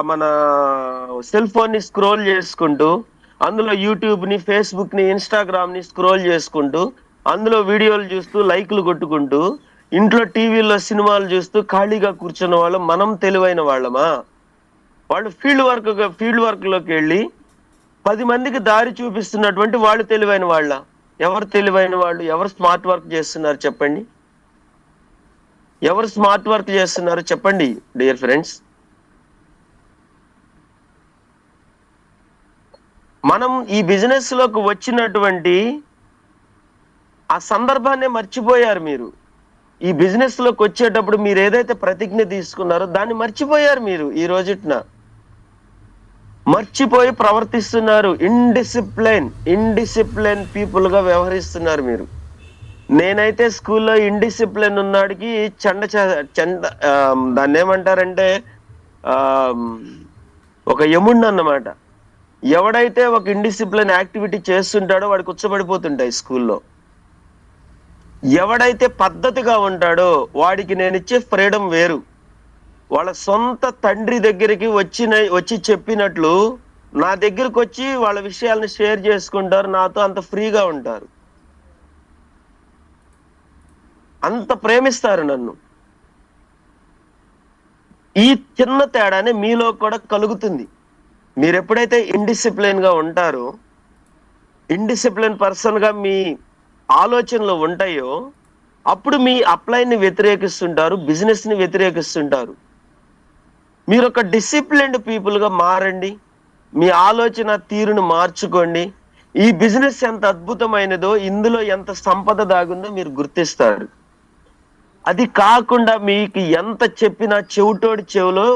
మన సెల్ ఫోన్ ని స్క్రోల్ చేసుకుంటూ, అందులో యూట్యూబ్ ని, ఫేస్బుక్ ని, ఇన్స్టాగ్రామ్ ని స్క్రోల్ చేసుకుంటూ, అందులో వీడియోలు చూస్తూ లైక్లు కొట్టుకుంటూ, ఇంట్లో టీవీలో సినిమాలు చూస్తూ ఖాళీగా కూర్చున్న వాళ్ళు మనం తెలివైన వాళ్ళమా? వాళ్ళు ఫీల్డ్ వర్క్ లోకి వెళ్ళి 10 మందికి దారి చూపిస్తున్నటువంటి వాళ్ళు తెలివైన వాళ్ళ? ఎవరు తెలివైన వాళ్ళు? ఎవరు స్మార్ట్ వర్క్ చేస్తున్నారు చెప్పండి? ఎవరు స్మార్ట్ వర్క్ చేస్తున్నారు చెప్పండి డియర్ ఫ్రెండ్స్? మనం ఈ బిజినెస్ లోకి వచ్చినటువంటి ఆ సందర్భాన్ని మర్చిపోయారు మీరు. ఈ బిజినెస్ లోకి వచ్చేటప్పుడు మీరు ఏదైతే ప్రతిజ్ఞ తీసుకున్నారో దాన్ని మర్చిపోయారు మీరు. ఈ రోజున మర్చిపోయి ప్రవర్తిస్తున్నారు. ఇండిసిప్లైన్ పీపుల్ గా వ్యవహరిస్తున్నారు మీరు. నేనైతే స్కూల్లో ఇండిసిప్లిన్ ఉన్నాడికి దాన్ని ఏమంటారంటే ఒక యముణ్ణి అన్నమాట. ఎవడైతే ఒక ఇండిసిప్లిన్ యాక్టివిటీ చేస్తుంటాడో వాడికి కూర్చోబడిపోతుంటాయి స్కూల్లో. ఎవడైతే పద్ధతిగా ఉంటాడో వాడికి నేను ఇచ్చే ఫ్రీడమ్ వేరు. వాళ్ళ సొంత తండ్రి దగ్గరికి వచ్చి చెప్పినట్లు నా దగ్గరకు వచ్చి వాళ్ళ విషయాలను షేర్ చేసుకుంటారు, నాతో అంత ఫ్రీగా ఉంటారు, అంత ప్రేమిస్తారు నన్ను. ఈ చిన్న తేడానే మీలో కూడా కలుగుతుంది. మీరు ఎప్పుడైతే ఇండిసిప్లిన్ గా ఉంటారో ఇండిసిప్లిన్ పర్సన్ గా మీ ఆలోచనలు ఉంటాయో అప్పుడు మీ అప్లైని వ్యతిరేకిస్తుంటారు, బిజినెస్ ని వ్యతిరేకిస్తుంటారు. మీరు ఒక డిసిప్లిన్డ్ పీపుల్ గా మారండి, మీ ఆలోచన తీరును మార్చుకోండి. ఈ బిజినెస్ ఎంత అద్భుతమైనదో, ఇందులో ఎంత సంపద దాగుందో మీరు గుర్తిస్తారు. అది కాకుండా మీకు ఎంత చెప్పినా చెవిటోడి చెవిలో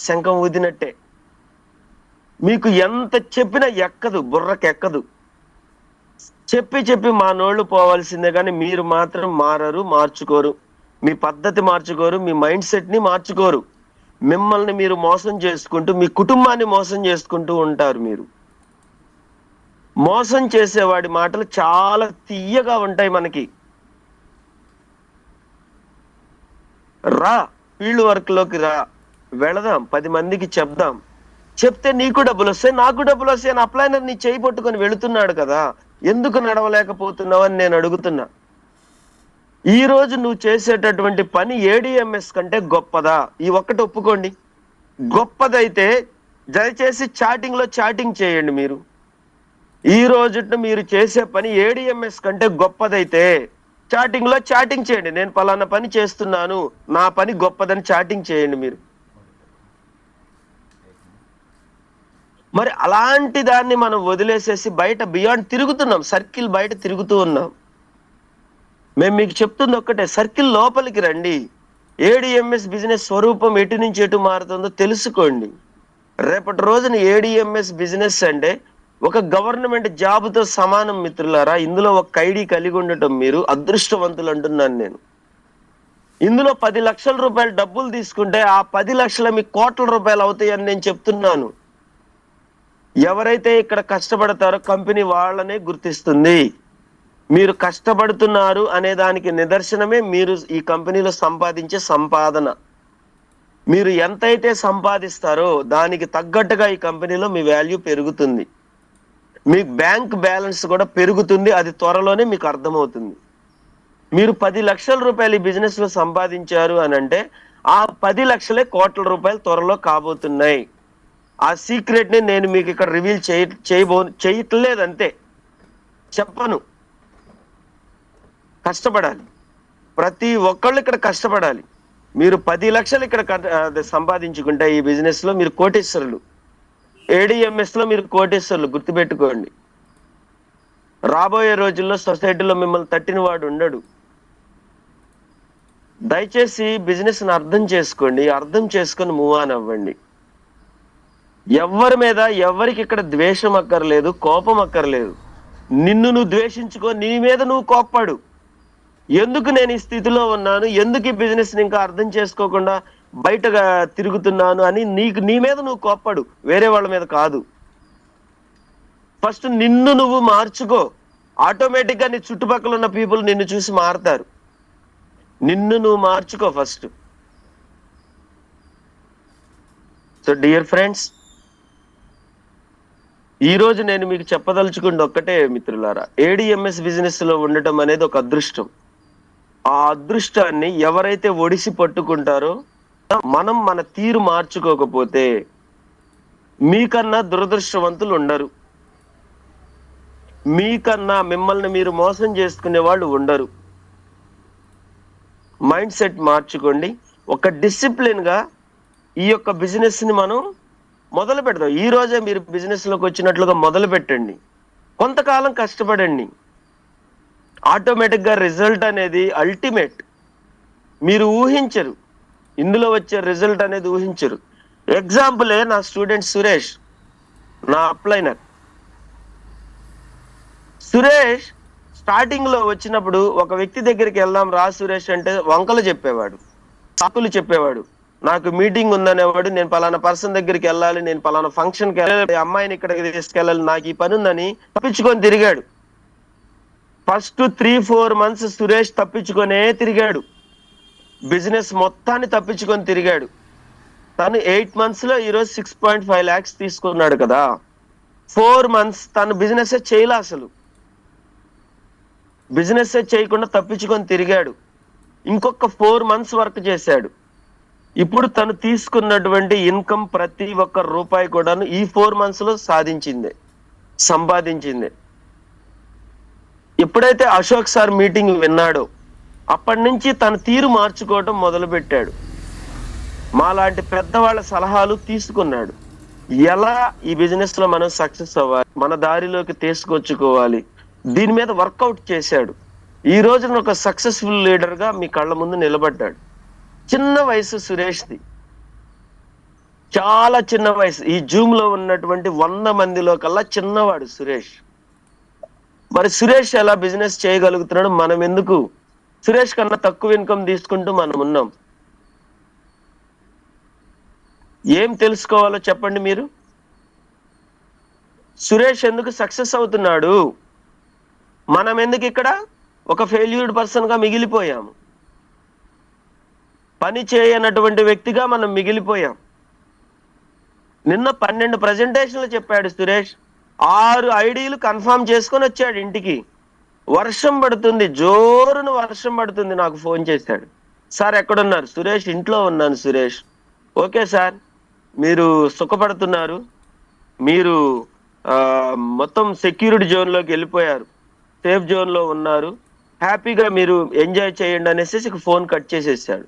శంఖం ఊదినట్టే. మీకు ఎంత చెప్పినా ఎక్కదు, బుర్రకెక్కదు. చెప్పి చెప్పి మా నోళ్ళు పోవాల్సిందే కానీ మీరు మాత్రం మారరు, మార్చుకోరు. మీ పద్ధతి మార్చుకోరు, మీ మైండ్ సెట్ ని మార్చుకోరు. మిమ్మల్ని మీరు మోసం చేసుకుంటూ, మీ కుటుంబాన్ని మోసం చేసుకుంటూ ఉంటారు. మీరు మోసం చేసేవాడి మాటలు చాలా తీయగా ఉంటాయి. మనకి రా, ఫీల్డ్ వర్క్ లోకి రా, వెళదాం, 10 మందికి చెప్దాం. చెప్తే నీకు డబ్బులు వస్తాయి, నాకు డబ్బులు వస్తాయి అని అప్లైనర్ నీ చేయి పట్టుకొని వెళుతున్నాడు కదా, ఎందుకు నడవలేకపోతున్నావు అని నేను అడుగుతున్నా. ఈ రోజు నువ్వు చేసేటటువంటి పని ఏడిఎంఎస్ కంటే గొప్పదా? ఈ ఒక్కటి ఒప్పుకోండి. గొప్పదైతే దయచేసి చాటింగ్ లో చాటింగ్ చేయండి. మీరు ఈ రోజు మీరు చేసే పని ఏడిఎంఎస్ కంటే గొప్పదైతే చాటింగ్ లో చాటింగ్ చేయండి. నేను పలానా పని చేస్తున్నాను, నా పని గొప్పదని చాటింగ్ చేయండి మీరు. మరి అలాంటి దాన్ని మనం వదిలేసేసి బయట బియాండ్ తిరుగుతున్నాం, సర్కిల్ బయట తిరుగుతూ ఉన్నాం. మేము మీకు చెప్తుంది ఒక్కటే, సర్కిల్ లోపలికి రండి. ఏడిఎంఎస్ బిజినెస్ స్వరూపం ఎటు నుంచి ఎటు మారుతుందో తెలుసుకోండి. రేపటి రోజున ఏడిఎంఎస్ బిజినెస్ అంటే ఒక గవర్నమెంట్ జాబ్తో సమానం మిత్రులారా. ఇందులో ఒక ఐడి కలిగి ఉండటం మీరు అదృష్టవంతులు అంటున్నాను నేను. ఇందులో 10 లక్షల రూపాయలు డబ్బులు తీసుకుంటే ఆ 10 లక్షల మీకు కోట్ల రూపాయలు అవుతాయని నేను చెప్తున్నాను. ఎవరైతే ఇక్కడ కష్టపడతారో కంపెనీ వాళ్ళనే గుర్తిస్తుంది. మీరు కష్టపడుతున్నారు అనే దానికి నిదర్శనమే మీరు ఈ కంపెనీలో సంపాదించే సంపాదన. మీరు ఎంతైతే సంపాదిస్తారో దానికి తగ్గట్టుగా ఈ కంపెనీలో మీ వాల్యూ పెరుగుతుంది. మీ బ్యాంక్ బ్యాలెన్స్ కూడా పెరుగుతుంది. అది త్వరలోనే మీకు అర్థమవుతుంది. మీరు 10 లక్షల రూపాయలు ఈ బిజినెస్ లో సంపాదించారు అని అంటే ఆ 10 లక్షలే కోట్ల రూపాయలు త్వరలో కాబోతున్నాయి. ఆ సీక్రెట్ ని నేను మీకు ఇక్కడ రివీల్ చేయట్లేదు, అంతే. చెప్పను. కష్టపడాలి, ప్రతి ఒక్కళ్ళు ఇక్కడ కష్టపడాలి. మీరు 10 లక్షలు ఇక్కడ సంపాదించుకుంటే ఈ బిజినెస్ లో మీరు కోటీశ్వరులు. ఏడిఎంఎస్ లో మీరు కోటీశ్వరులు, గుర్తుపెట్టుకోండి. రాబోయే రోజుల్లో సొసైటీలో మిమ్మల్ని తట్టిన వాడు ఉండడు. దయచేసి బిజినెస్ ని అర్థం చేసుకోండి, అర్థం చేసుకొని మూవ్ ఆన్ అవ్వండి. ఎవరి మీద ఎవరికి ఇక్కడ ద్వేషం అక్కర్లేదు, కోపం అక్కర్లేదు. నిన్ను నువ్వు ద్వేషించుకో, నీ మీద నువ్వు కోప్పడు. ఎందుకు నేను ఈ స్థితిలో ఉన్నాను, ఎందుకు ఈ బిజినెస్ ని ఇంకా అర్థం చేసుకోకుండా బయటగా తిరుగుతున్నాను అని నీ మీద నువ్వు కోప్పడు, వేరే వాళ్ళ మీద కాదు. ఫస్ట్ నిన్ను నువ్వు మార్చుకో. ఆటోమేటిక్ గా నీ చుట్టుపక్కల ఉన్న పీపుల్ నిన్ను చూసి మారుతారు. నిన్ను నువ్వు మార్చుకో ఫస్ట్. సో డియర్ ఫ్రెండ్స్, ఈ రోజు నేను మీకు చెప్పదలుచుకుంది ఒక్కటే మిత్రులారా, ఏడిఎంఎస్ బిజినెస్ లో ఉండటం అనేది ఒక అదృష్టం. ఆ అదృష్టాన్ని ఎవరైతే ఒడిసి పట్టుకుంటారో, మనం మన తీరు మార్చుకోకపోతే మీకన్నా దురదృష్టవంతులు ఉండరు. మీకన్నా మిమ్మల్ని మీరు మోసం చేసుకునే వాళ్ళు ఉండరు. మైండ్ సెట్ మార్చుకోండి. ఒక డిసిప్లిన్ గా ఈ యొక్క బిజినెస్ ని మనం మొదలు పెడదాం. ఈ రోజే మీరు బిజినెస్ లోకి వచ్చినట్లుగా మొదలు పెట్టండి. కొంతకాలం కష్టపడండి. ఆటోమేటిక్ గా రిజల్ట్ అనేది అల్టిమేట్. మీరు ఊహించరు, ఇందులో వచ్చే రిజల్ట్ అనేది ఊహించరు. ఎగ్జాంపులే నా స్టూడెంట్ సురేష్, నా అప్లైనర్. సురేష్ స్టార్టింగ్ లో వచ్చినప్పుడు ఒక వ్యక్తి దగ్గరికి వెళ్దాం రా సురేష్ అంటే వంకలు చెప్పేవాడు, సాకులు చెప్పేవాడు. నాకు మీటింగ్ ఉందనేవాడు, నేను పలానా పర్సన్ దగ్గరికి వెళ్ళాలి, నేను పలానా ఫంక్షన్కి వెళ్ళాలి, అమ్మాయిని ఇక్కడికి తీసుకెళ్ళాలి, నాకు ఈ పని ఉందని తప్పించుకొని తిరిగాడు. ఫస్ట్ 3-4 months సురేష్ తప్పించుకొనే తిరిగాడు. బిజినెస్ మొత్తాన్ని తప్పించుకొని తిరిగాడు. తను 8 months లో ఈరోజు 6.5 lakhs తీసుకున్నాడు కదా. 4 months తను బిజినెస్ చేయలే, అసలు బిజినెస్ చేయకుండా తప్పించుకొని తిరిగాడు. ఇంకొక 4 months వర్క్ చేశాడు. ఇప్పుడు తను తీసుకున్నటువంటి ఇన్కమ్ ప్రతి ఒక్క రూపాయి కూడాను ఈ 4 months లో సంపాదించిందే. ఎప్పుడైతే అశోక్ సార్ మీటింగ్ విన్నాడో అప్పటి నుంచి తన తీరు మార్చుకోవటం మొదలు పెట్టాడు. మాలాంటి పెద్దవాళ్ళ సలహాలు తీసుకున్నాడు. ఎలా ఈ బిజినెస్ లో మనం సక్సెస్ అవ్వాలి, మన దారిలోకి తీసుకొచ్చుకోవాలి, దీని మీద వర్కౌట్ చేశాడు. ఈ రోజున ఒక సక్సెస్ఫుల్ లీడర్ గా మీ కళ్ళ ముందు నిలబడ్డాడు. చిన్న వయసు సురేష్ది, చాలా చిన్న వయసు. ఈ జూమ్ లో ఉన్నటువంటి 100 మందిలో కల్లా చిన్నవాడు సురేష్. మరి సురేష్ ఎలా బిజినెస్ చేయగలుగుతున్నాడు? మనం ఎందుకు సురేష్ కన్నా తక్కువ ఇన్కమ్ తీసుకుంటూ మనం ఉన్నాం? ఏం తెలుసుకోవాలో చెప్పండి మీరు. సురేష్ ఎందుకు సక్సెస్ అవుతున్నాడు? మనం ఎందుకు ఇక్కడ ఒక ఫెయిల్యూర్డ్ పర్సన్ గా మిగిలిపోయాము? పని చేయనటువంటి వ్యక్తిగా మనం మిగిలిపోయాం. నిన్న 12 ప్రజెంటేషన్లు చెప్పాడు సురేష్. 6 ఐడీలు కన్ఫర్మ్ చేసుకొని వచ్చాడు ఇంటికి. వర్షం పడుతుంది, జోరున వర్షం పడుతుంది. నాకు ఫోన్ చేశాడు, సార్ ఎక్కడున్నారు? సురేష్ ఇంట్లో ఉన్నాను సురేష్. ఓకే సార్, మీరు సుఖపడుతున్నారు, మీరు మొత్తం సెక్యూరిటీ జోన్ లోకి వెళ్ళిపోయారు, సేఫ్ జోన్ లో ఉన్నారు, హ్యాపీగా మీరు ఎంజాయ్ చేయండి అనేసి ఫోన్ కట్ చేసేసాడు.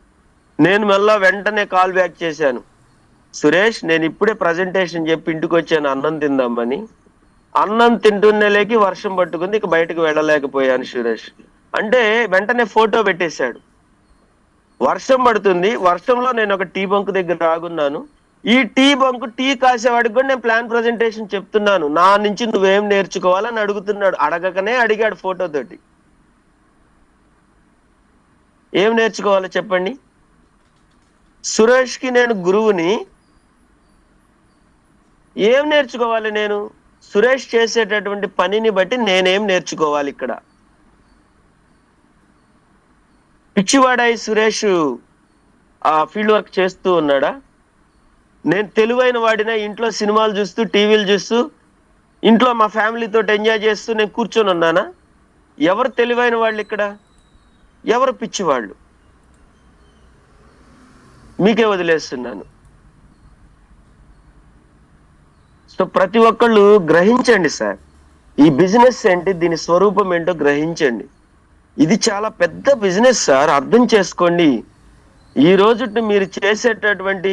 నేను మళ్ళా వెంటనే కాల్ బ్యాక్ చేశాను, సురేష్ నేను ఇప్పుడే ప్రజెంటేషన్ చెప్పి ఇంటికి వచ్చాను అన్నం తిందామని. అన్నం తింటున్నలేకి వర్షం పట్టుకుంది, ఇక బయటకు వెళ్ళలేకపోయాను సురేష్ అంటే వెంటనే ఫోటో పెట్టేశాడు. వర్షం పడుతుంది, వర్షంలో నేను ఒక టీ బంక్ దగ్గర ఆగున్నాను. ఈ టీ బంక్ టీ కాసేవాడికి కూడా నేను ప్లాన్ ప్రజెంటేషన్ చెప్తున్నాను, నా నుంచి నువ్వేం నేర్చుకోవాలని అడుగుతున్నాడు. అడగకనే అడిగాడు ఫోటోతోటి. ఏం నేర్చుకోవాలో చెప్పండి. సురేష్ కి నేను గురువుని, ఏం నేర్చుకోవాలి నేను? సురేష్ చేసేటటువంటి పనిని బట్టి నేనేం నేర్చుకోవాలి? ఇక్కడ పిచ్చివాడాయి సురేష్ ఆ ఫీల్డ్ వర్క్ చేస్తూ ఉన్నాడా? నేను తెలివైన వాడినా ఇంట్లో సినిమాలు చూస్తూ, టీవీలు చూస్తూ, ఇంట్లో మా ఫ్యామిలీతో ఎంజాయ్ చేస్తూ నేను కూర్చొని ఉన్నానా? ఎవరు తెలివైన వాళ్ళు ఇక్కడ? ఎవరు పిచ్చివాళ్ళు? మీకే వదిలేస్తున్నాను. సో ప్రతి ఒక్కళ్ళు గ్రహించండి సార్, ఈ బిజినెస్ ఏంటి, దీని స్వరూపం ఏంటో గ్రహించండి. ఇది చాలా పెద్ద బిజినెస్ సార్, అర్థం చేసుకోండి. ఈ రోజు మీరు చేసేటటువంటి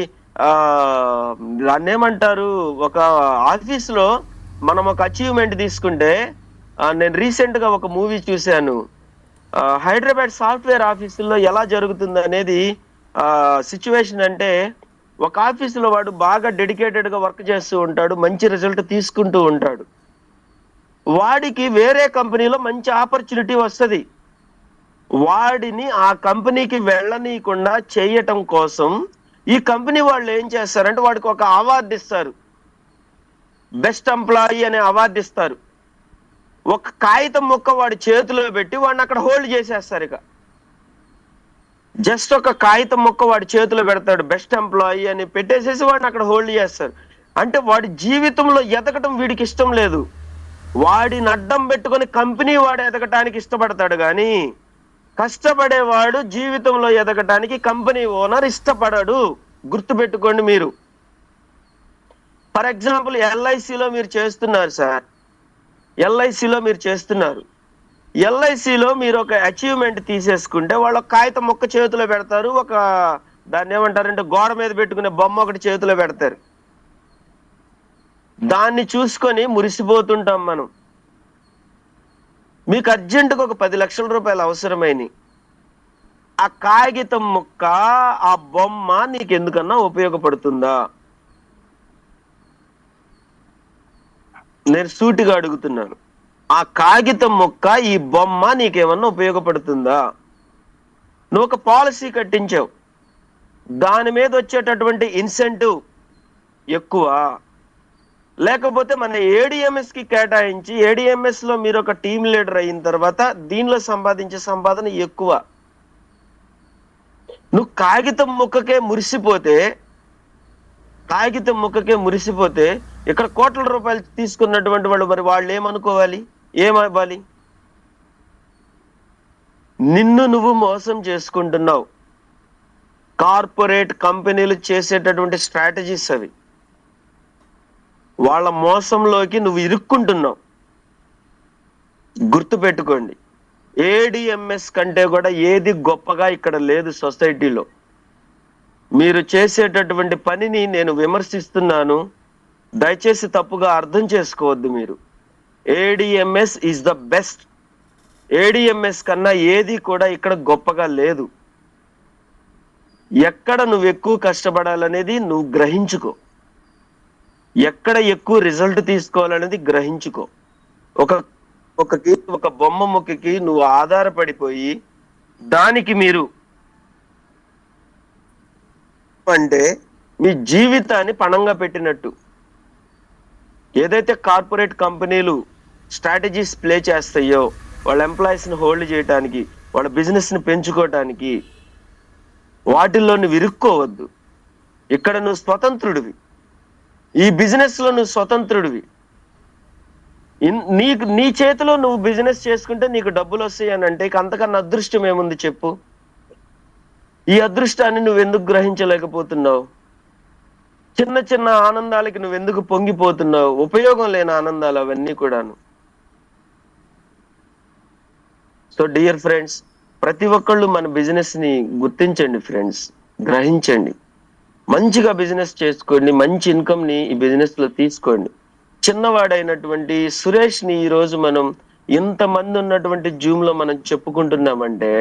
దాన్ని ఏమంటారు, ఒక ఆఫీస్ లో మనం ఒక అచీవ్మెంట్ తీసుకుంటే, నేను రీసెంట్ గా ఒక మూవీ చూశాను. హైదరాబాద్ సాఫ్ట్వేర్ ఆఫీసుల్లో ఎలా జరుగుతుంది అనేది సిచ్యువేషన్ అంటే, ఒక ఆఫీసులో వాడు బాగా డెడికేటెడ్ గా వర్క్ చేస్తూ ఉంటాడు, మంచి రిజల్ట్ తీసుకుంటూ ఉంటాడు. వాడికి వేరే కంపెనీలో మంచి ఆపర్చునిటీ వస్తుంది. వాడిని ఆ కంపెనీకి వెళ్ళనీయకుండా చేయటం కోసం ఈ కంపెనీ వాళ్ళు ఏం చేస్తారంటే, వాడికి ఒక అవార్డు ఇస్తారు, బెస్ట్ ఎంప్లాయీ అనే అవార్డు ఇస్తారు. ఒక కాగితం ముక్క వాడి చేతిలో పెట్టి వాడిని అక్కడ హోల్డ్ చేసేస్తారు. ఇక జస్ట్ ఒక కాగితం ముక్క వాడి చేతిలో పెడతాడు, బెస్ట్ ఎంప్లాయీ అని పెట్టేసేసి వాడిని అక్కడ హోల్డ్ చేస్తారు. అంటే వాడి జీవితంలో ఎదగటం వీడికి ఇష్టం లేదు. వాడిని అడ్డం పెట్టుకొని కంపెనీ వాడు ఎదగటానికి ఇష్టపడతాడు, కానీ కష్టపడేవాడు జీవితంలో ఎదగటానికి కంపెనీ ఓనర్ ఇష్టపడాడు. గుర్తుపెట్టుకోండి మీరు. ఫర్ ఎగ్జాంపుల్ ఎల్ఐసిలో మీరు చేస్తున్నారు సార్, ఎల్ఐసిలో మీరు చేస్తున్నారు. ఎల్ఐసిలో మీరు ఒక అచీవ్మెంట్ తీసేసుకుంటే వాళ్ళు కాగితం మొక్క చేతిలో పెడతారు, ఒక దాన్ని ఏమంటారంటే గోడ మీద పెట్టుకునే బొమ్మ ఒకటి చేతిలో పెడతారు. దాన్ని చూసుకొని మురిసిపోతుంటాం మనం. మీకు అర్జెంటుగా ఒక 10 లక్షల రూపాయలు అవసరమైనవి. ఆ కాగితం ముక్క, ఆ బొమ్మ నీకు ఎందుకన్నా ఉపయోగపడుతుందా? నేను సూటిగా అడుగుతున్నాను. ఆ కాగితం ముక్క, ఈ బొమ్మ నీకేమన్నా ఉపయోగపడుతుందా? నువ్వు ఒక పాలసీ కట్టించావు, దాని మీద వచ్చేటటువంటి ఇన్సెంటివ్ ఎక్కువ, లేకపోతే మన ఏడిఎంఎస్ కి కేటాయించి ఏడిఎంఎస్ లో మీరు ఒక టీమ్ లీడర్ అయిన తర్వాత దీనిలో సంపాదించే సంపాదన ఎక్కువ. నువ్వు కాగితం ముక్కకే మురిసిపోతే ఇక్కడ కోట్ల రూపాయలు తీసుకున్నటువంటి వాళ్ళు మరి వాళ్ళు ఏమనుకోవాలి, ఏమవ్వాలి? నిన్ను నువ్వు మోసం చేసుకుంటున్నావు. కార్పొరేట్ కంపెనీలు చేసేటటువంటి స్ట్రాటజీస్ అవి. వాళ్ళ మోసంలోకి నువ్వు ఇరుక్కుంటున్నావు. గుర్తు పెట్టుకోండి, ఏడిఎంఎస్ కంటే కూడా ఏది గొప్పగా ఇక్కడ లేదు సొసైటీలో. మీరు చేసేటటువంటి పనిని నేను విమర్శిస్తున్నాను, దయచేసి తప్పుగా అర్థం చేసుకోవద్దు. మీరు ADMS is the best. ADMS కన్నా ఏది కూడా ఇక్కడ గొప్పగా లేదు. ఎక్కడ నువ్వు ఎక్కువ కష్టపడాలనేది నువ్వు గ్రహించుకో, ఎక్కడ ఎక్కువ రిజల్ట్ తీసుకోవాలనేది గ్రహించుకో. ఒక బొమ్మ ముక్కకి నువ్వు ఆధారపడిపోయి దానికి మీరు అంటే మీ జీవితాన్ని పణంగా పెట్టినట్టు. ఏదైతే కార్పొరేట్ కంపెనీలు స్ట్రాటజీస్ ప్లే చేస్తాయో వాళ్ళ ఎంప్లాయీస్ ని హోల్డ్ చేయడానికి, వాళ్ళ బిజినెస్ ని పెంచుకోవటానికి, వాటిల్లో నువ్వు ఇరుక్కోవద్దు. ఇక్కడ నువ్వు స్వతంత్రుడివి, ఈ బిజినెస్ లో నువ్వు స్వతంత్రుడివి. నీ చేతిలో నువ్వు బిజినెస్ చేసుకుంటే నీకు డబ్బులు వస్తాయి అని అంటే ఇక అంతకన్నా అదృష్టం ఏముంది చెప్పు? ఈ అదృష్టాన్ని నువ్వు ఎందుకు గ్రహించలేకపోతున్నావు? చిన్న చిన్న ఆనందాలకి నువ్వు ఎందుకు పొంగిపోతున్నావు? ఉపయోగం లేని ఆనందాలు అవన్నీ కూడాను. సో డియర్ ఫ్రెండ్స్, ప్రతి ఒక్కళ్ళు మన బిజినెస్ ని గుర్తించండి ఫ్రెండ్స్, గ్రహించండి, మంచిగా బిజినెస్ చేసుకోండి, మంచి ఇన్కమ్ ని ఈ బిజినెస్ లో తీసుకోండి. చిన్నవాడైనటువంటి సురేష్ ని ఈ రోజు మనం ఇంతమంది ఉన్నటువంటి జూమ్ లో మనం చెప్పుకుంటున్నామంటే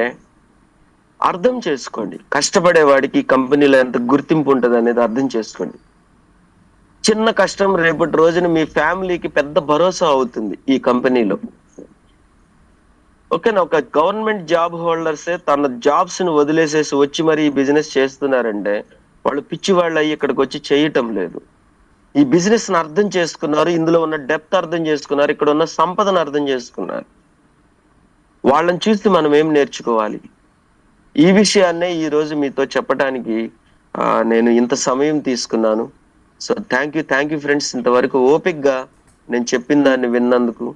అర్థం చేసుకోండి. కష్టపడే వాడికి కంపెనీలో ఎంత గుర్తింపు ఉంటుంది అనేది అర్థం చేసుకోండి. చిన్న కష్టం రేపటి రోజున మీ ఫ్యామిలీకి పెద్ద భరోసా అవుతుంది ఈ కంపెనీలో. ఓకేనా? ఒక గవర్నమెంట్ జాబ్ హోల్డర్సే తన జాబ్స్ ని వదిలేసేసి వచ్చి మరి ఈ బిజినెస్ చేస్తున్నారంటే వాళ్ళు పిచ్చి వాళ్ళు అయ్యి ఇక్కడికి వచ్చి చేయటం లేదు. ఈ బిజినెస్ ని అర్థం చేసుకున్నారు, ఇందులో ఉన్న డెప్త్ అర్థం చేసుకున్నారు, ఇక్కడ ఉన్న సంపదను అర్థం చేసుకున్నారు. వాళ్ళని చూసి మనం ఏం నేర్చుకోవాలి? ఈ విషయాన్నే ఈ రోజు మీతో చెప్పడానికి నేను ఇంత సమయం తీసుకున్నాను. సో థ్యాంక్ యూ ఫ్రెండ్స్, ఇంతవరకు ఓపిక్గా నేను చెప్పిన దాన్ని విన్నందుకు.